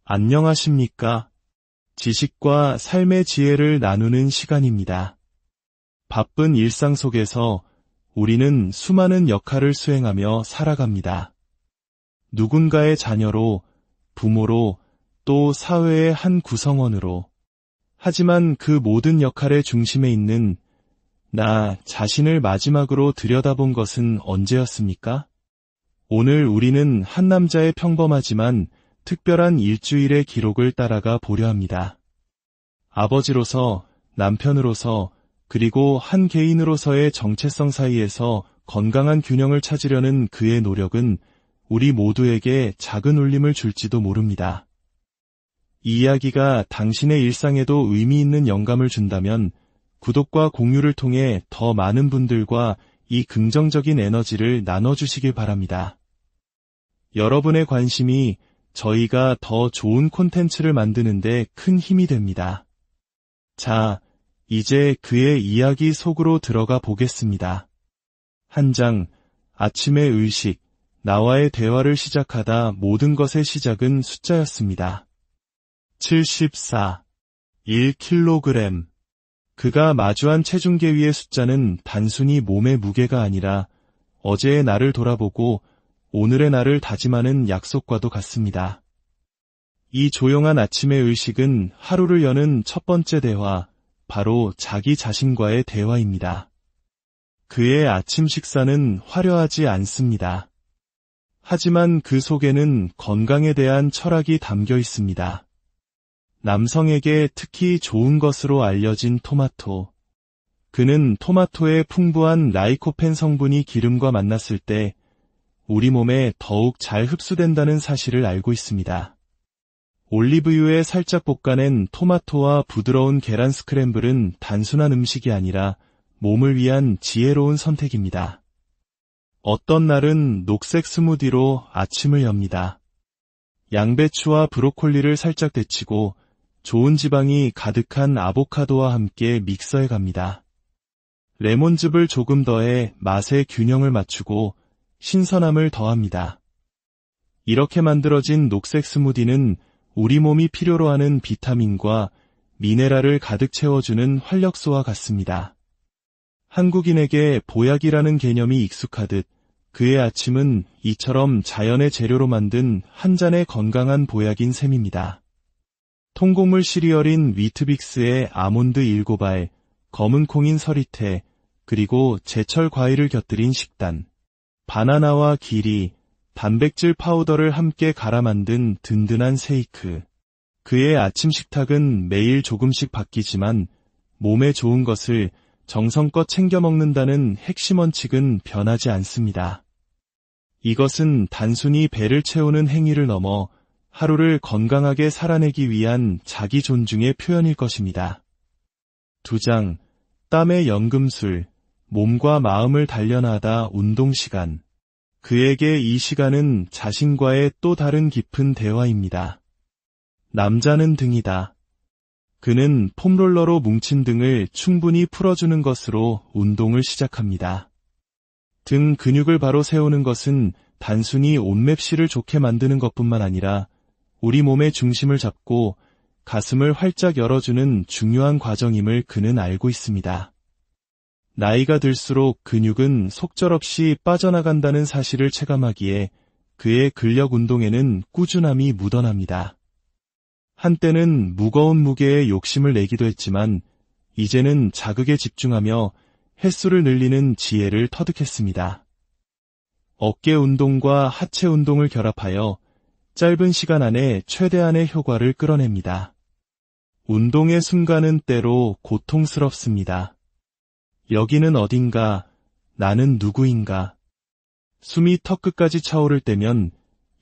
안녕하십니까? 지식과 삶의 지혜를 나누는 시간입니다. 바쁜 일상 속에서 우리는 수많은 역할을 수행하며 살아갑니다. 누군가의 자녀로, 부모로, 또 사회의 한 구성원으로. 하지만 그 모든 역할의 중심에 있는 나 자신을 마지막으로 들여다본 것은 언제였습니까? 오늘 우리는 한 남자의 평범하지만 특별한 일주일의 기록을 따라가 보려 합니다. 아버지로서, 남편으로서, 그리고 한 개인으로서의 정체성 사이에서 건강한 균형을 찾으려는 그의 노력은 우리 모두에게 작은 울림을 줄지도 모릅니다. 이 이야기가 당신의 일상에도 의미 있는 영감을 준다면 구독과 공유를 통해 더 많은 분들과 이 긍정적인 에너지를 나눠주시길 바랍니다. 여러분의 관심이 저희가 더 좋은 콘텐츠를 만드는 데 큰 힘이 됩니다. 자, 이제 그의 이야기 속으로 들어가 보겠습니다. 한 장, 아침의 의식, 나와의 대화를 시작하다 모든 것의 시작은 숫자였습니다. 74, 1kg. 그가 마주한 체중계 위의 숫자는 단순히 몸의 무게가 아니라 어제의 나를 돌아보고 오늘의 나를 다짐하는 약속과도 같습니다. 이 조용한 아침의 의식은 하루를 여는 첫 번째 대화, 바로 자기 자신과의 대화입니다. 그의 아침 식사는 화려하지 않습니다. 하지만 그 속에는 건강에 대한 철학이 담겨 있습니다. 남성에게 특히 좋은 것으로 알려진 토마토. 그는 토마토의 풍부한 라이코펜 성분이 기름과 만났을 때 우리 몸에 더욱 잘 흡수된다는 사실을 알고 있습니다. 올리브유에 살짝 볶아낸 토마토와 부드러운 계란 스크램블은 단순한 음식이 아니라 몸을 위한 지혜로운 선택입니다. 어떤 날은 녹색 스무디로 아침을 엽니다. 양배추와 브로콜리를 살짝 데치고 좋은 지방이 가득한 아보카도와 함께 믹서에 갑니다. 레몬즙을 조금 더해 맛의 균형을 맞추고 신선함을 더합니다. 이렇게 만들어진 녹색 스무디는 우리 몸이 필요로 하는 비타민과 미네랄을 가득 채워주는 활력소와 같습니다. 한국인에게 보약이라는 개념이 익숙하듯 그의 아침은 이처럼 자연의 재료로 만든 한 잔의 건강한 보약인 셈입니다. 통곡물 시리얼인 위트빅스에 아몬드 7알, 검은 콩인 서리태, 그리고 제철 과일을 곁들인 식단. 바나나와 기리, 단백질 파우더를 함께 갈아 만든 든든한 쉐이크. 그의 아침 식탁은 매일 조금씩 바뀌지만 몸에 좋은 것을 정성껏 챙겨 먹는다는 핵심 원칙은 변하지 않습니다. 이것은 단순히 배를 채우는 행위를 넘어 하루를 건강하게 살아내기 위한 자기 존중의 표현일 것입니다. 2장, 땀의 연금술, 몸과 마음을 단련하다 운동 시간. 그에게 이 시간은 자신과의 또 다른 깊은 대화입니다. 남자는 등이다. 그는 폼롤러로 뭉친 등을 충분히 풀어주는 것으로 운동을 시작합니다. 등 근육을 바로 세우는 것은 단순히 옷맵시를 좋게 만드는 것뿐만 아니라 우리 몸의 중심을 잡고 가슴을 활짝 열어주는 중요한 과정임을 그는 알고 있습니다. 나이가 들수록 근육은 속절없이 빠져나간다는 사실을 체감하기에 그의 근력 운동에는 꾸준함이 묻어납니다. 한때는 무거운 무게에 욕심을 내기도 했지만 이제는 자극에 집중하며 횟수를 늘리는 지혜를 터득했습니다. 어깨 운동과 하체 운동을 결합하여 짧은 시간 안에 최대한의 효과를 끌어냅니다. 운동의 순간은 때로 고통스럽습니다. 여기는 어딘가, 나는 누구인가. 숨이 턱끝까지 차오를 때면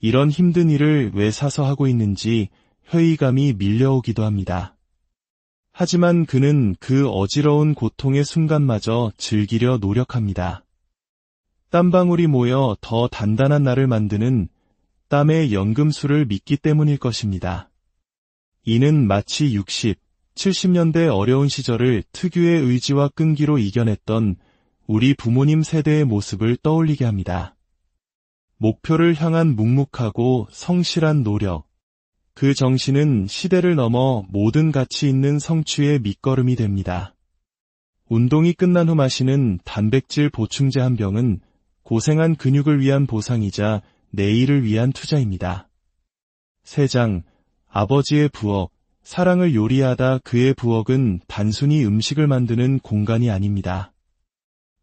이런 힘든 일을 왜 사서 하고 있는지 회의감이 밀려오기도 합니다. 하지만 그는 그 어지러운 고통의 순간마저 즐기려 노력합니다. 땀방울이 모여 더 단단한 나를 만드는 땀의 연금술을 믿기 때문일 것입니다. 이는 마치 60, 70년대 어려운 시절을 특유의 의지와 끈기로 이겨냈던 우리 부모님 세대의 모습을 떠올리게 합니다. 목표를 향한 묵묵하고 성실한 노력. 그 정신은 시대를 넘어 모든 가치 있는 성취의 밑거름이 됩니다. 운동이 끝난 후 마시는 단백질 보충제 한 병은 고생한 근육을 위한 보상이자 내일을 위한 투자입니다. 3장, 아버지의 부엌, 사랑을 요리하다. 그의 부엌은 단순히 음식을 만드는 공간이 아닙니다.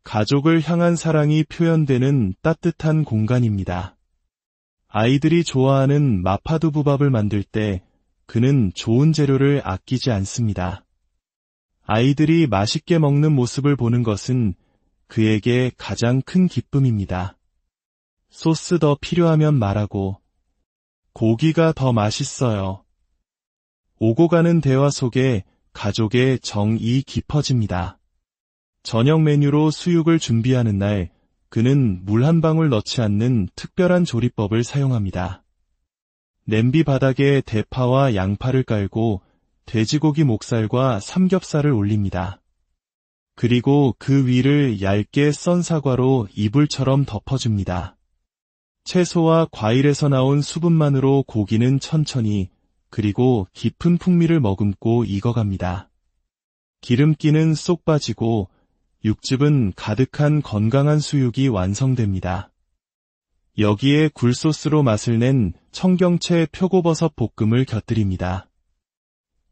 가족을 향한 사랑이 표현되는 따뜻한 공간입니다. 아이들이 좋아하는 마파두부밥을 만들 때 그는 좋은 재료를 아끼지 않습니다. 아이들이 맛있게 먹는 모습을 보는 것은 그에게 가장 큰 기쁨입니다. 소스 더 필요하면 말하고, 고기가 더 맛있어요. 오고 가는 대화 속에 가족의 정이 깊어집니다. 저녁 메뉴로 수육을 준비하는 날, 그는 물 한 방울 넣지 않는 특별한 조리법을 사용합니다. 냄비 바닥에 대파와 양파를 깔고 돼지고기 목살과 삼겹살을 올립니다. 그리고 그 위를 얇게 썬 사과로 이불처럼 덮어줍니다. 채소와 과일에서 나온 수분만으로 고기는 천천히 그리고 깊은 풍미를 머금고 익어갑니다. 기름기는 쏙 빠지고 육즙은 가득한 건강한 수육이 완성됩니다. 여기에 굴소스로 맛을 낸 청경채 표고버섯 볶음을 곁들입니다.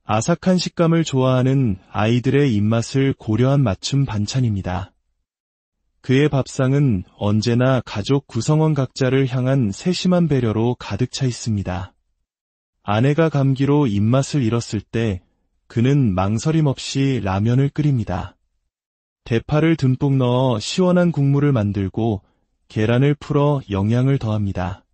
아삭한 식감을 좋아하는 아이들의 입맛을 고려한 맞춤 반찬입니다. 그의 밥상은 언제나 가족 구성원 각자를 향한 세심한 배려로 가득 차 있습니다. 아내가 감기로 입맛을 잃었을 때 그는 망설임 없이 라면을 끓입니다. 대파를 듬뿍 넣어 시원한 국물을 만들고 계란을 풀어 영양을 더합니다.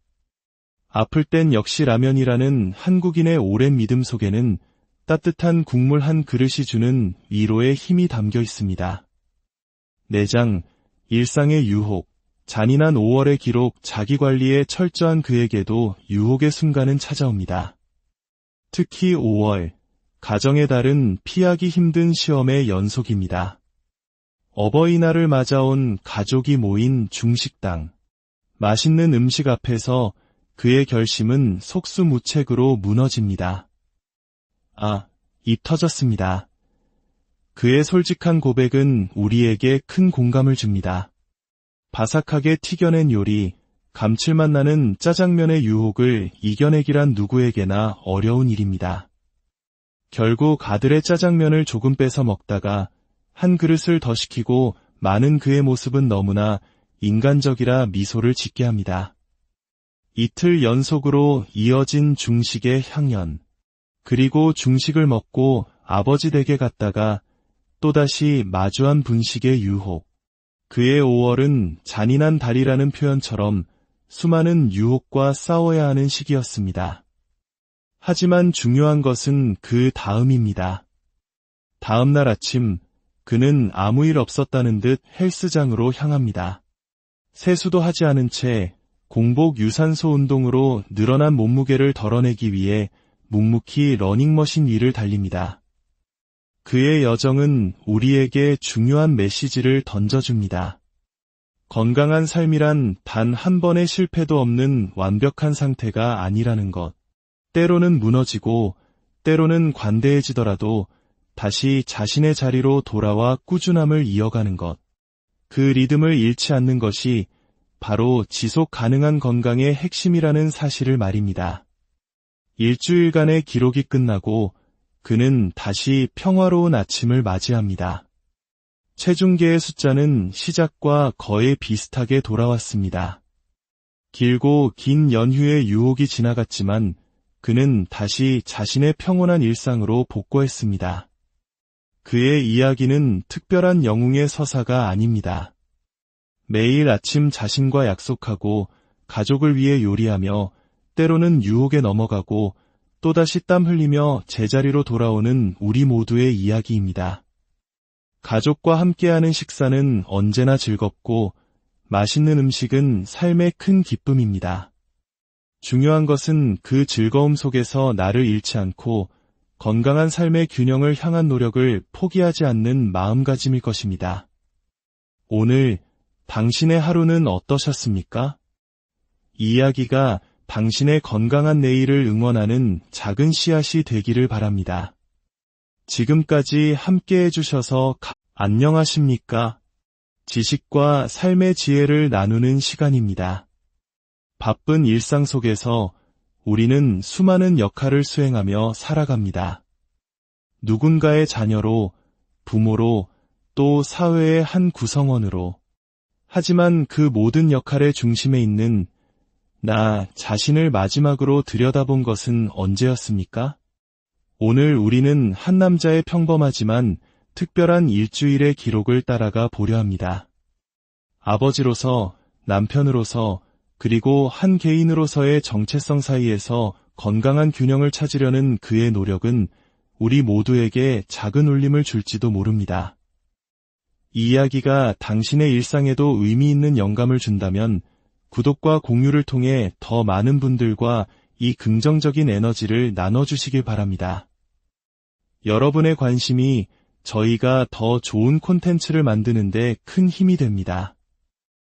아플 땐 역시 라면이라는 한국인의 오랜 믿음 속에는 따뜻한 국물 한 그릇이 주는 위로의 힘이 담겨 있습니다. 4장, 일상의 유혹, 잔인한 5월의 기록. 자기관리에 철저한 그에게도 유혹의 순간은 찾아옵니다. 특히 5월, 가정의 달은 피하기 힘든 시험의 연속입니다. 어버이날을 맞아온 가족이 모인 중식당. 맛있는 음식 앞에서 그의 결심은 속수무책으로 무너집니다. 입 터졌습니다. 그의 솔직한 고백은 우리에게 큰 공감을 줍니다. 바삭하게 튀겨낸 요리, 감칠맛 나는 짜장면의 유혹을 이겨내기란 누구에게나 어려운 일입니다. 결국 아들의 짜장면을 조금 뺏어 먹다가 한 그릇을 더 시키고 많은 그의 모습은 너무나 인간적이라 미소를 짓게 합니다. 이틀 연속으로 이어진 중식의 향연. 그리고 중식을 먹고 아버지 댁에 갔다가 또다시 마주한 분식의 유혹. 그의 5월은 잔인한 달이라는 표현처럼 수많은 유혹과 싸워야 하는 시기였습니다. 하지만 중요한 것은 그 다음입니다. 다음 날 아침, 그는 아무 일 없었다는 듯 헬스장으로 향합니다. 세수도 하지 않은 채 공복 유산소 운동으로 늘어난 몸무게를 덜어내기 위해 묵묵히 러닝머신 위를 달립니다. 그의 여정은 우리에게 중요한 메시지를 던져줍니다. 건강한 삶이란 단 한 번의 실패도 없는 완벽한 상태가 아니라는 것. 때로는 무너지고 때로는 관대해지더라도 다시 자신의 자리로 돌아와 꾸준함을 이어가는 것. 그 리듬을 잃지 않는 것이 바로 지속 가능한 건강의 핵심이라는 사실을 말입니다. 일주일간의 기록이 끝나고 그는 다시 평화로운 아침을 맞이합니다. 체중계의 숫자는 시작과 거의 비슷하게 돌아왔습니다. 길고 긴 연휴의 유혹이 지나갔지만 그는 다시 자신의 평온한 일상으로 복구했습니다. 그의 이야기는 특별한 영웅의 서사가 아닙니다. 매일 아침 자신과 약속하고 가족을 위해 요리하며 때로는 유혹에 넘어가고 또다시 땀 흘리며 제자리로 돌아오는 우리 모두의 이야기입니다. 가족과 함께하는 식사는 언제나 즐겁고 맛있는 음식은 삶의 큰 기쁨입니다. 중요한 것은 그 즐거움 속에서 나를 잃지 않고 건강한 삶의 균형을 향한 노력을 포기하지 않는 마음가짐일 것입니다. 오늘 당신의 하루는 어떠셨습니까? 이 이야기가 당신의 건강한 내일을 응원하는 작은 씨앗이 되기를 바랍니다. 지금까지 함께 해주셔서 안녕하십니까? 지식과 삶의 지혜를 나누는 시간입니다. 바쁜 일상 속에서 우리는 수많은 역할을 수행하며 살아갑니다. 누군가의 자녀로, 부모로, 또 사회의 한 구성원으로. 하지만 그 모든 역할의 중심에 있는 나 자신을 마지막으로 들여다본 것은 언제였습니까? 오늘 우리는 한 남자의 평범하지만 특별한 일주일의 기록을 따라가 보려 합니다. 아버지로서, 남편으로서, 그리고 한 개인으로서의 정체성 사이에서 건강한 균형을 찾으려는 그의 노력은 우리 모두에게 작은 울림을 줄지도 모릅니다. 이 이야기가 당신의 일상에도 의미 있는 영감을 준다면 구독과 공유를 통해 더 많은 분들과 이 긍정적인 에너지를 나눠주시길 바랍니다. 여러분의 관심이 저희가 더 좋은 콘텐츠를 만드는 데 큰 힘이 됩니다.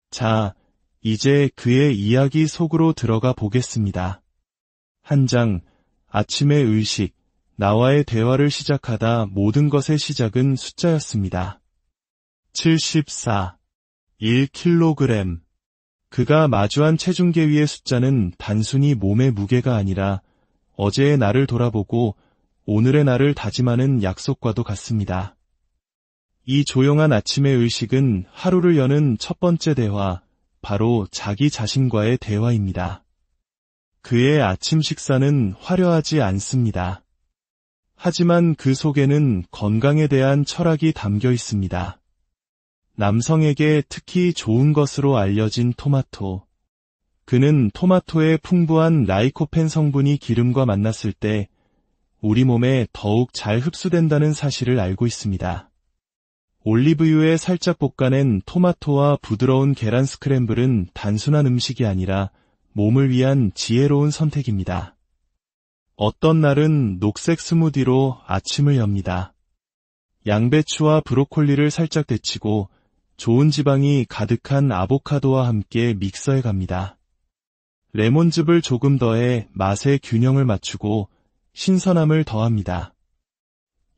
자, 이제 그의 이야기 속으로 들어가 보겠습니다. 한 장, 아침의 의식, 나와의 대화를 시작하다 모든 것의 시작은 숫자였습니다. 74, 1kg. 그가 마주한 체중계 위의 숫자는 단순히 몸의 무게가 아니라 어제의 나를 돌아보고 오늘의 나를 다짐하는 약속과도 같습니다. 이 조용한 아침의 의식은 하루를 여는 첫 번째 대화, 바로 자기 자신과의 대화입니다. 그의 아침 식사는 화려하지 않습니다. 하지만 그 속에는 건강에 대한 철학이 담겨 있습니다. 남성에게 특히 좋은 것으로 알려진 토마토. 그는 토마토의 풍부한 라이코펜 성분이 기름과 만났을 때 우리 몸에 더욱 잘 흡수된다는 사실을 알고 있습니다. 올리브유에 살짝 볶아낸 토마토와 부드러운 계란 스크램블은 단순한 음식이 아니라 몸을 위한 지혜로운 선택입니다. 어떤 날은 녹색 스무디로 아침을 엽니다. 양배추와 브로콜리를 살짝 데치고 좋은 지방이 가득한 아보카도와 함께 믹서에 갑니다. 레몬즙을 조금 더해 맛의 균형을 맞추고 신선함을 더합니다.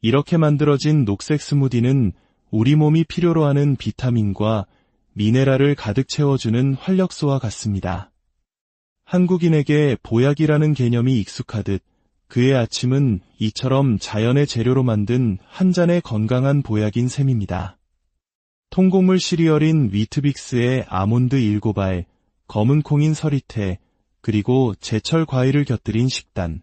이렇게 만들어진 녹색 스무디는 우리 몸이 필요로 하는 비타민과 미네랄을 가득 채워주는 활력소와 같습니다. 한국인에게 보약이라는 개념이 익숙하듯 그의 아침은 이처럼 자연의 재료로 만든 한 잔의 건강한 보약인 셈입니다. 통곡물 시리얼인 위트빅스에 아몬드 7알, 검은 콩인 서리태, 그리고 제철 과일을 곁들인 식단,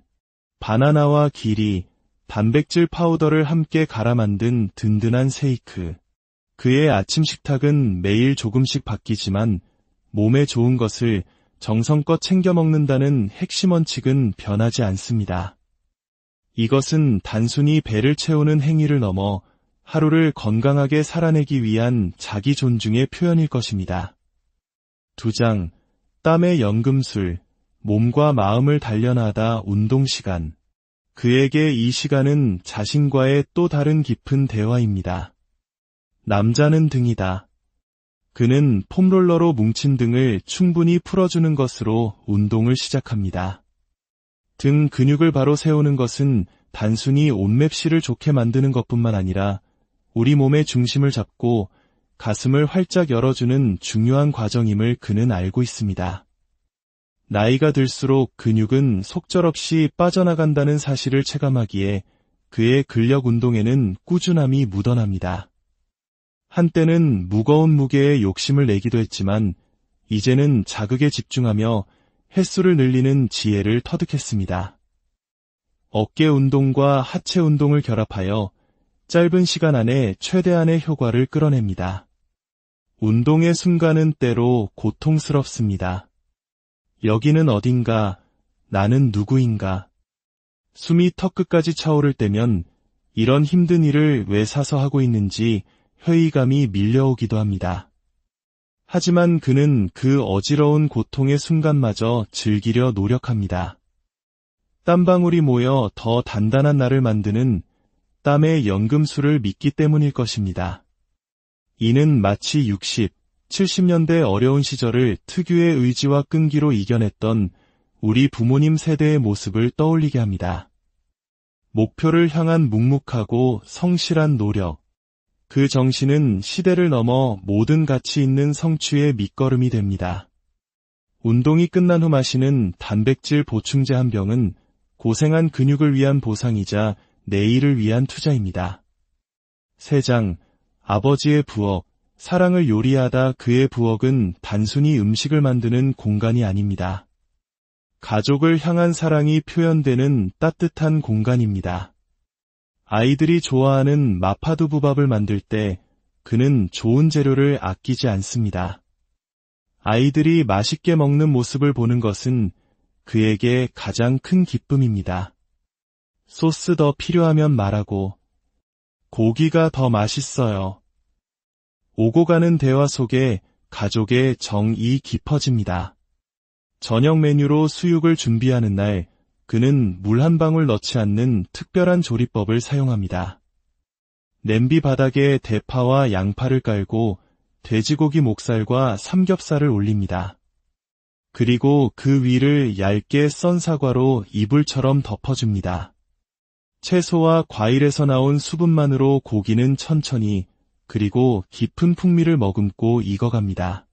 바나나와 기리, 단백질 파우더를 함께 갈아 만든 든든한 세이크. 그의 아침 식탁은 매일 조금씩 바뀌지만 몸에 좋은 것을 정성껏 챙겨 먹는다는 핵심 원칙은 변하지 않습니다. 이것은 단순히 배를 채우는 행위를 넘어 하루를 건강하게 살아내기 위한 자기 존중의 표현일 것입니다. 2장, 땀의 연금술, 몸과 마음을 단련하다 운동 시간. 그에게 이 시간은 자신과의 또 다른 깊은 대화입니다. 남자는 등이다. 그는 폼롤러로 뭉친 등을 충분히 풀어주는 것으로 운동을 시작합니다. 등 근육을 바로 세우는 것은 단순히 옷맵시를 좋게 만드는 것뿐만 아니라 우리 몸의 중심을 잡고 가슴을 활짝 열어주는 중요한 과정임을 그는 알고 있습니다. 나이가 들수록 근육은 속절없이 빠져나간다는 사실을 체감하기에 그의 근력 운동에는 꾸준함이 묻어납니다. 한때는 무거운 무게에 욕심을 내기도 했지만 이제는 자극에 집중하며 횟수를 늘리는 지혜를 터득했습니다. 어깨 운동과 하체 운동을 결합하여 짧은 시간 안에 최대한의 효과를 끌어냅니다. 운동의 순간은 때로 고통스럽습니다. 여기는 어딘가, 나는 누구인가. 숨이 턱끝까지 차오를 때면 이런 힘든 일을 왜 사서 하고 있는지 회의감이 밀려오기도 합니다. 하지만 그는 그 어지러운 고통의 순간마저 즐기려 노력합니다. 땀방울이 모여 더 단단한 나를 만드는 땀의 연금술을 믿기 때문일 것입니다. 이는 마치 60, 70년대 어려운 시절을 특유의 의지와 끈기로 이겨냈던 우리 부모님 세대의 모습을 떠올리게 합니다. 목표를 향한 묵묵하고 성실한 노력. 그 정신은 시대를 넘어 모든 가치 있는 성취의 밑거름이 됩니다. 운동이 끝난 후 마시는 단백질 보충제 한 병은 고생한 근육을 위한 보상이자 내일을 위한 투자입니다. 3장, 아버지의 부엌, 사랑을 요리하다. 그의 부엌은 단순히 음식을 만드는 공간이 아닙니다. 가족을 향한 사랑이 표현되는 따뜻한 공간입니다. 아이들이 좋아하는 마파두부밥을 만들 때 그는 좋은 재료를 아끼지 않습니다. 아이들이 맛있게 먹는 모습을 보는 것은 그에게 가장 큰 기쁨입니다. 소스 더 필요하면 말하고, 고기가 더 맛있어요. 오고 가는 대화 속에 가족의 정이 깊어집니다. 저녁 메뉴로 수육을 준비하는 날, 그는 물 한 방울 넣지 않는 특별한 조리법을 사용합니다. 냄비 바닥에 대파와 양파를 깔고 돼지고기 목살과 삼겹살을 올립니다. 그리고 그 위를 얇게 썬 사과로 이불처럼 덮어줍니다. 채소와 과일에서 나온 수분만으로 고기는 천천히 그리고 깊은 풍미를 머금고 익어갑니다.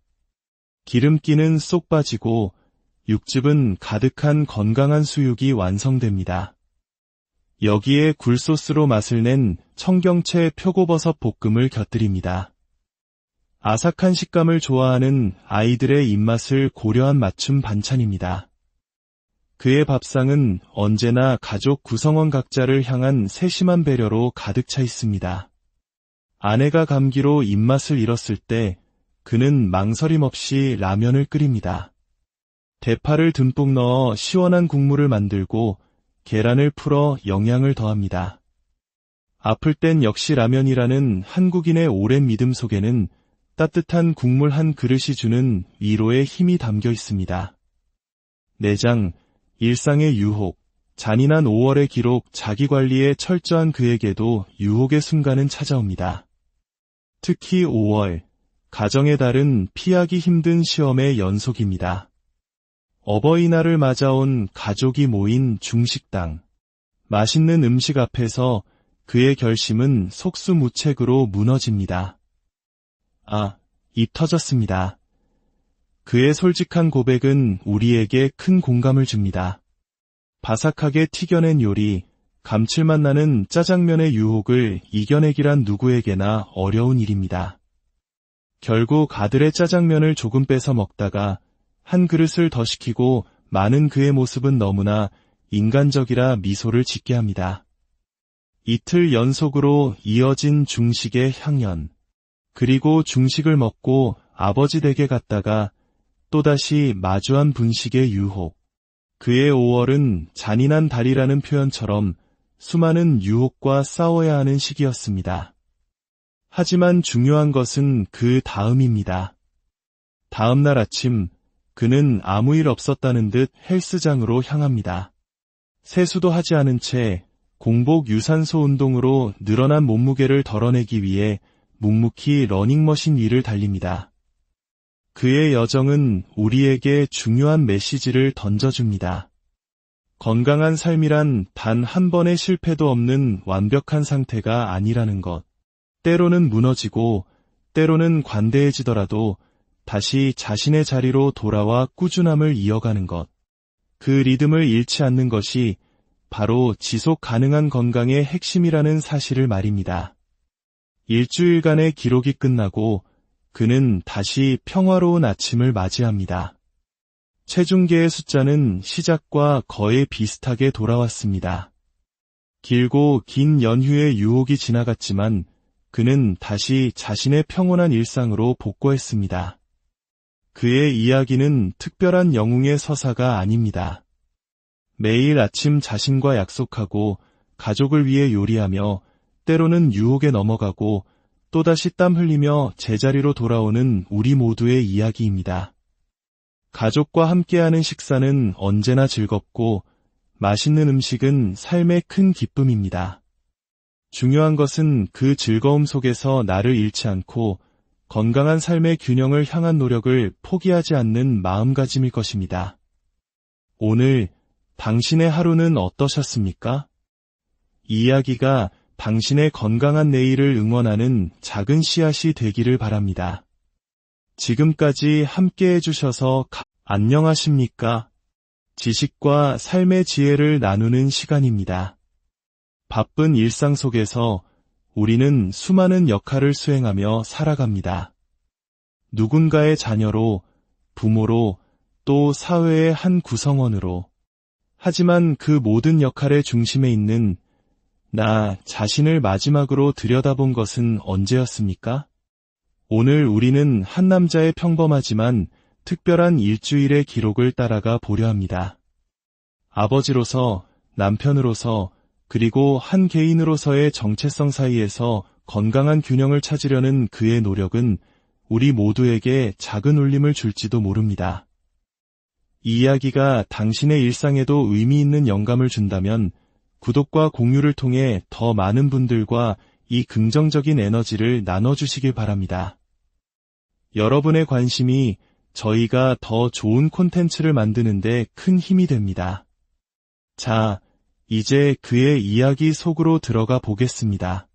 기름기는 쏙 빠지고 육즙은 가득한 건강한 수육이 완성됩니다. 여기에 굴소스로 맛을 낸 청경채 표고버섯 볶음을 곁들입니다. 아삭한 식감을 좋아하는 아이들의 입맛을 고려한 맞춤 반찬입니다. 그의 밥상은 언제나 가족 구성원 각자를 향한 세심한 배려로 가득 차 있습니다. 아내가 감기로 입맛을 잃었을 때 그는 망설임 없이 라면을 끓입니다. 대파를 듬뿍 넣어 시원한 국물을 만들고 계란을 풀어 영양을 더합니다. 아플 땐 역시 라면이라는 한국인의 오랜 믿음 속에는 따뜻한 국물 한 그릇이 주는 위로의 힘이 담겨 있습니다. 4장, 일상의 유혹, 잔인한 5월의 기록. 자기관리에 철저한 그에게도 유혹의 순간은 찾아옵니다. 특히 5월, 가정의 달은 피하기 힘든 시험의 연속입니다. 어버이날을 맞아온 가족이 모인 중식당. 맛있는 음식 앞에서 그의 결심은 속수무책으로 무너집니다. 입 터졌습니다. 그의 솔직한 고백은 우리에게 큰 공감을 줍니다. 바삭하게 튀겨낸 요리, 감칠맛 나는 짜장면의 유혹을 이겨내기란 누구에게나 어려운 일입니다. 결국 아들의 짜장면을 조금 뺏어 먹다가 한 그릇을 더 시키고 많은 그의 모습은 너무나 인간적이라 미소를 짓게 합니다. 이틀 연속으로 이어진 중식의 향연. 그리고 중식을 먹고 아버지 댁에 갔다가 또다시 마주한 분식의 유혹. 그의 5월은 잔인한 달이라는 표현처럼 수많은 유혹과 싸워야 하는 시기였습니다. 하지만 중요한 것은 그 다음입니다. 다음 날 아침, 그는 아무 일 없었다는 듯 헬스장으로 향합니다. 세수도 하지 않은 채 공복 유산소 운동으로 늘어난 몸무게를 덜어내기 위해 묵묵히 러닝머신 위를 달립니다. 그의 여정은 우리에게 중요한 메시지를 던져줍니다. 건강한 삶이란 단 한 번의 실패도 없는 완벽한 상태가 아니라는 것. 때로는 무너지고 때로는 관대해지더라도 다시 자신의 자리로 돌아와 꾸준함을 이어가는 것. 그 리듬을 잃지 않는 것이 바로 지속 가능한 건강의 핵심이라는 사실을 말입니다. 일주일간의 기록이 끝나고 그는 다시 평화로운 아침을 맞이합니다. 체중계의 숫자는 시작과 거의 비슷하게 돌아왔습니다. 길고 긴 연휴의 유혹이 지나갔지만 그는 다시 자신의 평온한 일상으로 복구했습니다. 그의 이야기는 특별한 영웅의 서사가 아닙니다. 매일 아침 자신과 약속하고 가족을 위해 요리하며 때로는 유혹에 넘어가고 또다시 땀 흘리며 제자리로 돌아오는 우리 모두의 이야기입니다. 가족과 함께하는 식사는 언제나 즐겁고 맛있는 음식은 삶의 큰 기쁨입니다. 중요한 것은 그 즐거움 속에서 나를 잃지 않고 건강한 삶의 균형을 향한 노력을 포기하지 않는 마음가짐일 것입니다. 오늘 당신의 하루는 어떠셨습니까? 이 이야기가 당신의 건강한 내일을 응원하는 작은 씨앗이 되기를 바랍니다. 지금까지 함께 해주셔서 안녕하십니까? 지식과 삶의 지혜를 나누는 시간입니다. 바쁜 일상 속에서 우리는 수많은 역할을 수행하며 살아갑니다. 누군가의 자녀로, 부모로, 또 사회의 한 구성원으로. 하지만 그 모든 역할의 중심에 있는 나 자신을 마지막으로 들여다본 것은 언제였습니까? 오늘 우리는 한 남자의 평범하지만 특별한 일주일의 기록을 따라가 보려 합니다. 아버지로서, 남편으로서, 그리고 한 개인으로서의 정체성 사이에서 건강한 균형을 찾으려는 그의 노력은 우리 모두에게 작은 울림을 줄지도 모릅니다. 이 이야기가 당신의 일상에도 의미 있는 영감을 준다면 구독과 공유를 통해 더 많은 분들과 이 긍정적인 에너지를 나눠주시길 바랍니다. 여러분의 관심이 저희가 더 좋은 콘텐츠를 만드는 데 큰 힘이 됩니다. 자, 이제 그의 이야기 속으로 들어가 보겠습니다.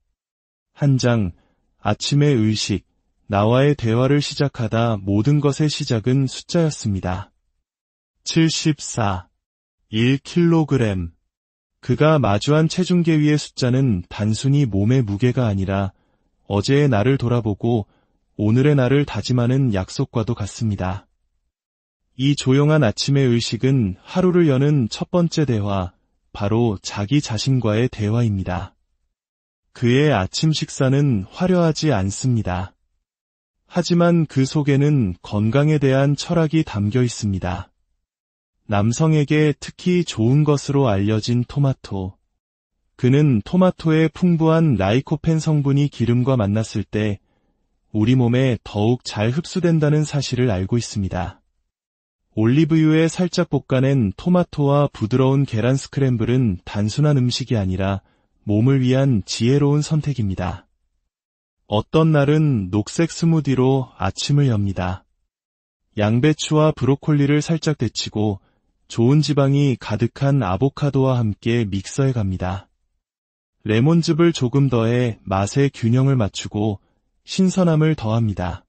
한 장, 아침의 의식, 나와의 대화를 시작하다 모든 것의 시작은 숫자였습니다. 74, 1kg. 그가 마주한 체중계 위의 숫자는 단순히 몸의 무게가 아니라 어제의 나를 돌아보고 오늘의 나를 다짐하는 약속과도 같습니다. 이 조용한 아침의 의식은 하루를 여는 첫 번째 대화, 바로 자기 자신과의 대화입니다. 그의 아침 식사는 화려하지 않습니다. 하지만 그 속에는 건강에 대한 철학이 담겨 있습니다. 남성에게 특히 좋은 것으로 알려진 토마토. 그는 토마토의 풍부한 라이코펜 성분이 기름과 만났을 때 우리 몸에 더욱 잘 흡수된다는 사실을 알고 있습니다. 올리브유에 살짝 볶아낸 토마토와 부드러운 계란 스크램블은 단순한 음식이 아니라 몸을 위한 지혜로운 선택입니다. 어떤 날은 녹색 스무디로 아침을 엽니다. 양배추와 브로콜리를 살짝 데치고 좋은 지방이 가득한 아보카도와 함께 믹서해 갑니다. 레몬즙을 조금 더해 맛의 균형을 맞추고 신선함을 더합니다.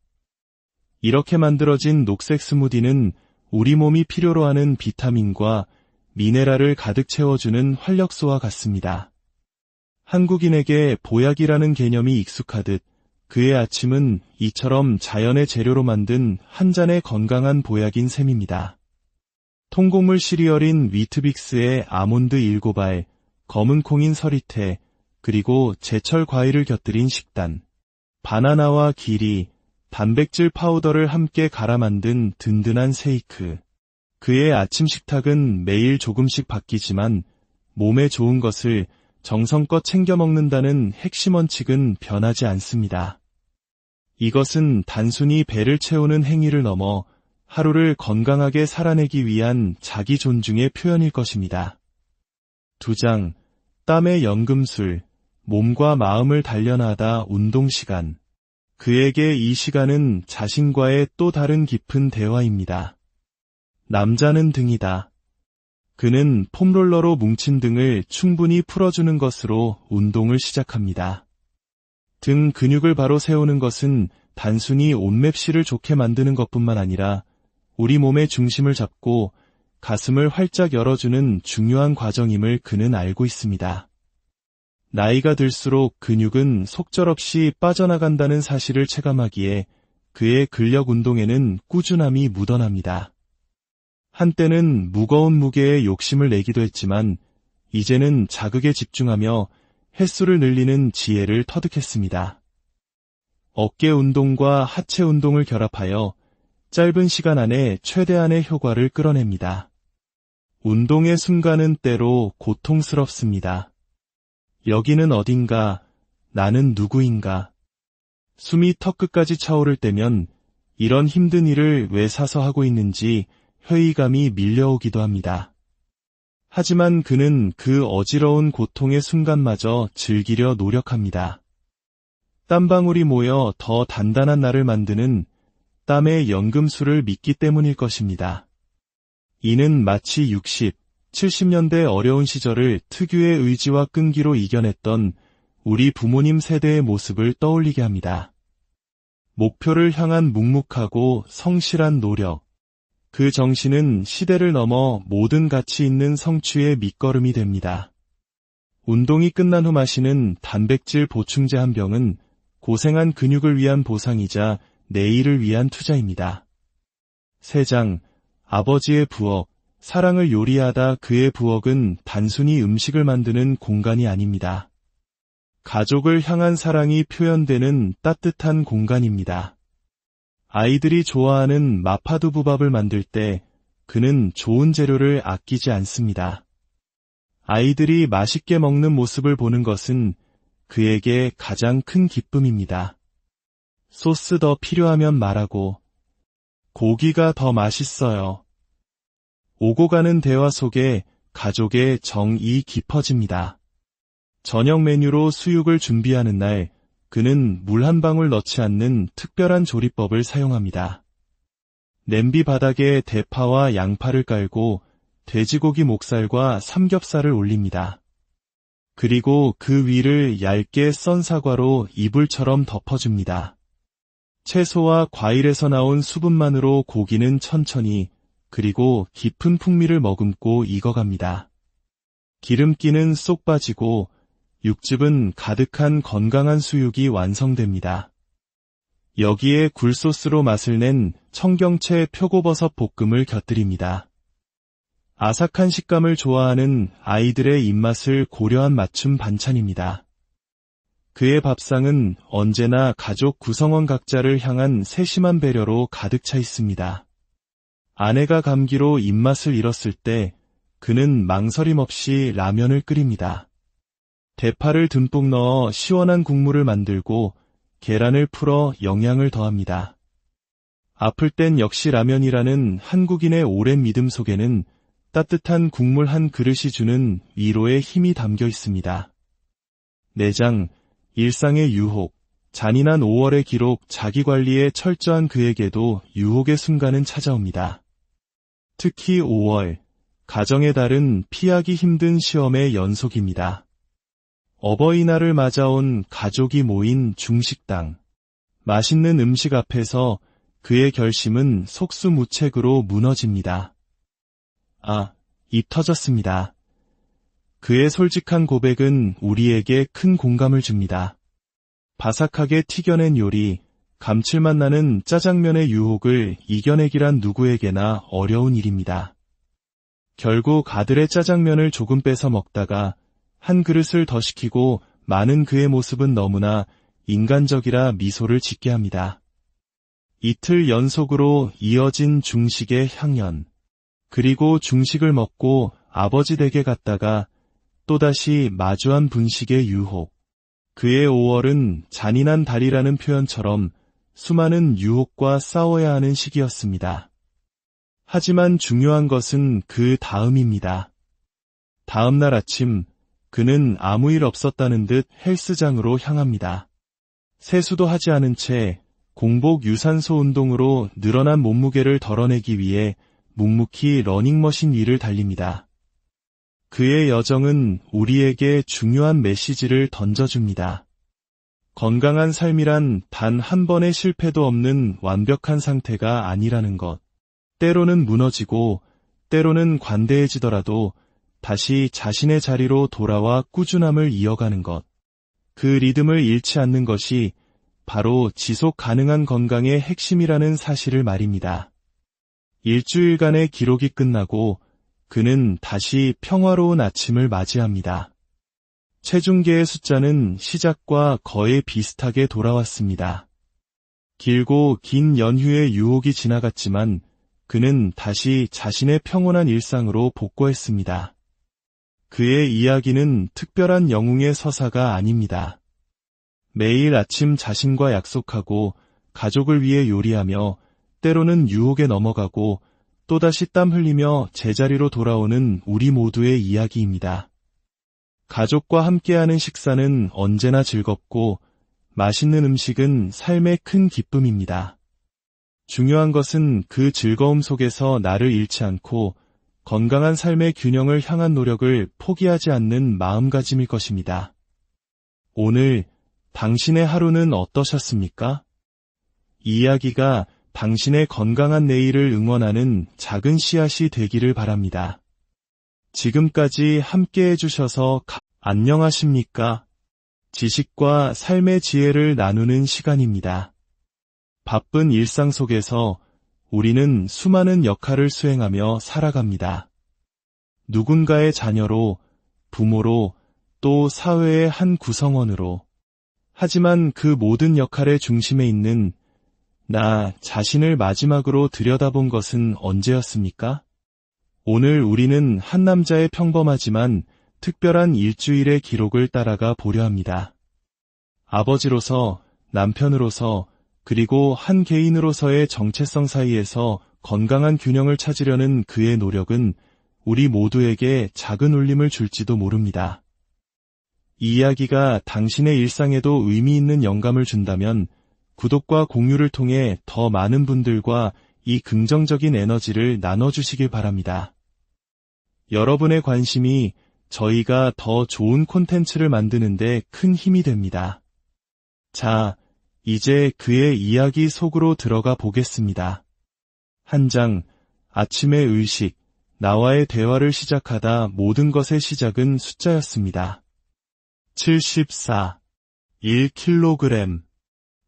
이렇게 만들어진 녹색 스무디는 우리 몸이 필요로 하는 비타민과 미네랄을 가득 채워주는 활력소와 같습니다. 한국인에게 보약이라는 개념이 익숙하듯 그의 아침은 이처럼 자연의 재료로 만든 한 잔의 건강한 보약인 셈입니다. 통곡물 시리얼인 위트빅스에 아몬드 7알, 검은 콩인 서리태, 그리고 제철 과일을 곁들인 식단, 바나나와 기리, 단백질 파우더를 함께 갈아 만든 든든한 쉐이크. 그의 아침 식탁은 매일 조금씩 바뀌지만 몸에 좋은 것을 정성껏 챙겨 먹는다는 핵심 원칙은 변하지 않습니다. 이것은 단순히 배를 채우는 행위를 넘어 하루를 건강하게 살아내기 위한 자기 존중의 표현일 것입니다. 2장, 땀의 연금술, 몸과 마음을 단련하다 운동 시간. 그에게 이 시간은 자신과의 또 다른 깊은 대화입니다. 남자는 등이다. 그는 폼롤러로 뭉친 등을 충분히 풀어주는 것으로 운동을 시작합니다. 등 근육을 바로 세우는 것은 단순히 옷맵시를 좋게 만드는 것뿐만 아니라 우리 몸의 중심을 잡고 가슴을 활짝 열어주는 중요한 과정임을 그는 알고 있습니다. 나이가 들수록 근육은 속절없이 빠져나간다는 사실을 체감하기에 그의 근력 운동에는 꾸준함이 묻어납니다. 한때는 무거운 무게에 욕심을 내기도 했지만 이제는 자극에 집중하며 횟수를 늘리는 지혜를 터득했습니다. 어깨 운동과 하체 운동을 결합하여 짧은 시간 안에 최대한의 효과를 끌어냅니다. 운동의 순간은 때로 고통스럽습니다. 여기는 어딘가, 나는 누구인가. 숨이 턱끝까지 차오를 때면 이런 힘든 일을 왜 사서 하고 있는지 회의감이 밀려오기도 합니다. 하지만 그는 그 어지러운 고통의 순간마저 즐기려 노력합니다. 땀방울이 모여 더 단단한 나를 만드는 땀의 연금술을 믿기 때문일 것입니다. 이는 마치 60, 70년대 어려운 시절을 특유의 의지와 끈기로 이겨냈던 우리 부모님 세대의 모습을 떠올리게 합니다. 목표를 향한 묵묵하고 성실한 노력. 그 정신은 시대를 넘어 모든 가치 있는 성취의 밑거름이 됩니다. 운동이 끝난 후 마시는 단백질 보충제 한 병은 고생한 근육을 위한 보상이자 내일을 위한 투자입니다. 3장, 아버지의 부엌, 사랑을 요리하다. 그의 부엌은 단순히 음식을 만드는 공간이 아닙니다. 가족을 향한 사랑이 표현되는 따뜻한 공간입니다. 아이들이 좋아하는 마파두부밥을 만들 때 그는 좋은 재료를 아끼지 않습니다. 아이들이 맛있게 먹는 모습을 보는 것은 그에게 가장 큰 기쁨입니다. 소스 더 필요하면 말하고, 고기가 더 맛있어요. 오고 가는 대화 속에 가족의 정이 깊어집니다. 저녁 메뉴로 수육을 준비하는 날, 그는 물 한 방울 넣지 않는 특별한 조리법을 사용합니다. 냄비 바닥에 대파와 양파를 깔고 돼지고기 목살과 삼겹살을 올립니다. 그리고 그 위를 얇게 썬 사과로 이불처럼 덮어줍니다. 채소와 과일에서 나온 수분만으로 고기는 천천히 그리고 깊은 풍미를 머금고 익어갑니다. 기름기는 쏙 빠지고 육즙은 가득한 건강한 수육이 완성됩니다. 여기에 굴소스로 맛을 낸 청경채 표고버섯 볶음을 곁들입니다. 아삭한 식감을 좋아하는 아이들의 입맛을 고려한 맞춤 반찬입니다. 그의 밥상은 언제나 가족 구성원 각자를 향한 세심한 배려로 가득 차 있습니다. 아내가 감기로 입맛을 잃었을 때 그는 망설임 없이 라면을 끓입니다. 대파를 듬뿍 넣어 시원한 국물을 만들고 계란을 풀어 영양을 더합니다. 아플 땐 역시 라면이라는 한국인의 오랜 믿음 속에는 따뜻한 국물 한 그릇이 주는 위로의 힘이 담겨 있습니다. 4장, 일상의 유혹, 잔인한 5월의 기록. 자기관리에 철저한 그에게도 유혹의 순간은 찾아옵니다. 특히 5월, 가정의 달은 피하기 힘든 시험의 연속입니다. 어버이날을 맞아온 가족이 모인 중식당. 맛있는 음식 앞에서 그의 결심은 속수무책으로 무너집니다. 입 터졌습니다. 그의 솔직한 고백은 우리에게 큰 공감을 줍니다. 바삭하게 튀겨낸 요리, 감칠맛 나는 짜장면의 유혹을 이겨내기란 누구에게나 어려운 일입니다. 결국 아들의 짜장면을 조금 뺏어 먹다가 한 그릇을 더 시키고 많은 그의 모습은 너무나 인간적이라 미소를 짓게 합니다. 이틀 연속으로 이어진 중식의 향연. 그리고 중식을 먹고 아버지 댁에 갔다가 또다시 마주한 분식의 유혹. 그의 5월은 잔인한 달이라는 표현처럼 수많은 유혹과 싸워야 하는 시기였습니다. 하지만 중요한 것은 그 다음입니다. 다음 날 아침, 그는 아무 일 없었다는 듯 헬스장으로 향합니다. 세수도 하지 않은 채 공복 유산소 운동으로 늘어난 몸무게를 덜어내기 위해 묵묵히 러닝머신 위를 달립니다. 그의 여정은 우리에게 중요한 메시지를 던져줍니다. 건강한 삶이란 단 한 번의 실패도 없는 완벽한 상태가 아니라는 것. 때로는 무너지고 때로는 관대해지더라도 다시 자신의 자리로 돌아와 꾸준함을 이어가는 것. 그 리듬을 잃지 않는 것이 바로 지속 가능한 건강의 핵심이라는 사실을 말입니다. 일주일간의 기록이 끝나고 그는 다시 평화로운 아침을 맞이합니다. 체중계의 숫자는 시작과 거의 비슷하게 돌아왔습니다. 길고 긴 연휴의 유혹이 지나갔지만 그는 다시 자신의 평온한 일상으로 복구했습니다. 그의 이야기는 특별한 영웅의 서사가 아닙니다. 매일 아침 자신과 약속하고 가족을 위해 요리하며 때로는 유혹에 넘어가고 또다시 땀 흘리며 제자리로 돌아오는 우리 모두의 이야기입니다. 가족과 함께하는 식사는 언제나 즐겁고 맛있는 음식은 삶의 큰 기쁨입니다. 중요한 것은 그 즐거움 속에서 나를 잃지 않고 건강한 삶의 균형을 향한 노력을 포기하지 않는 마음가짐일 것입니다. 오늘 당신의 하루는 어떠셨습니까? 이 이야기가 당신의 건강한 내일을 응원하는 작은 씨앗이 되기를 바랍니다. 지금까지 함께 해주셔서 안녕하십니까? 지식과 삶의 지혜를 나누는 시간입니다. 바쁜 일상 속에서 우리는 수많은 역할을 수행하며 살아갑니다. 누군가의 자녀로, 부모로, 또 사회의 한 구성원으로. 하지만 그 모든 역할의 중심에 있는 나 자신을 마지막으로 들여다본 것은 언제였습니까? 오늘 우리는 한 남자의 평범하지만 특별한 일주일의 기록을 따라가 보려 합니다. 아버지로서, 남편으로서, 그리고 한 개인으로서의 정체성 사이에서 건강한 균형을 찾으려는 그의 노력은 우리 모두에게 작은 울림을 줄지도 모릅니다. 이 이야기가 당신의 일상에도 의미 있는 영감을 준다면 구독과 공유를 통해 더 많은 분들과 이 긍정적인 에너지를 나눠주시길 바랍니다. 여러분의 관심이 저희가 더 좋은 콘텐츠를 만드는 데 큰 힘이 됩니다. 자, 이제 그의 이야기 속으로 들어가 보겠습니다. 한 장, 아침의 의식, 나와의 대화를 시작하다 모든 것의 시작은 숫자였습니다. 74, 1kg.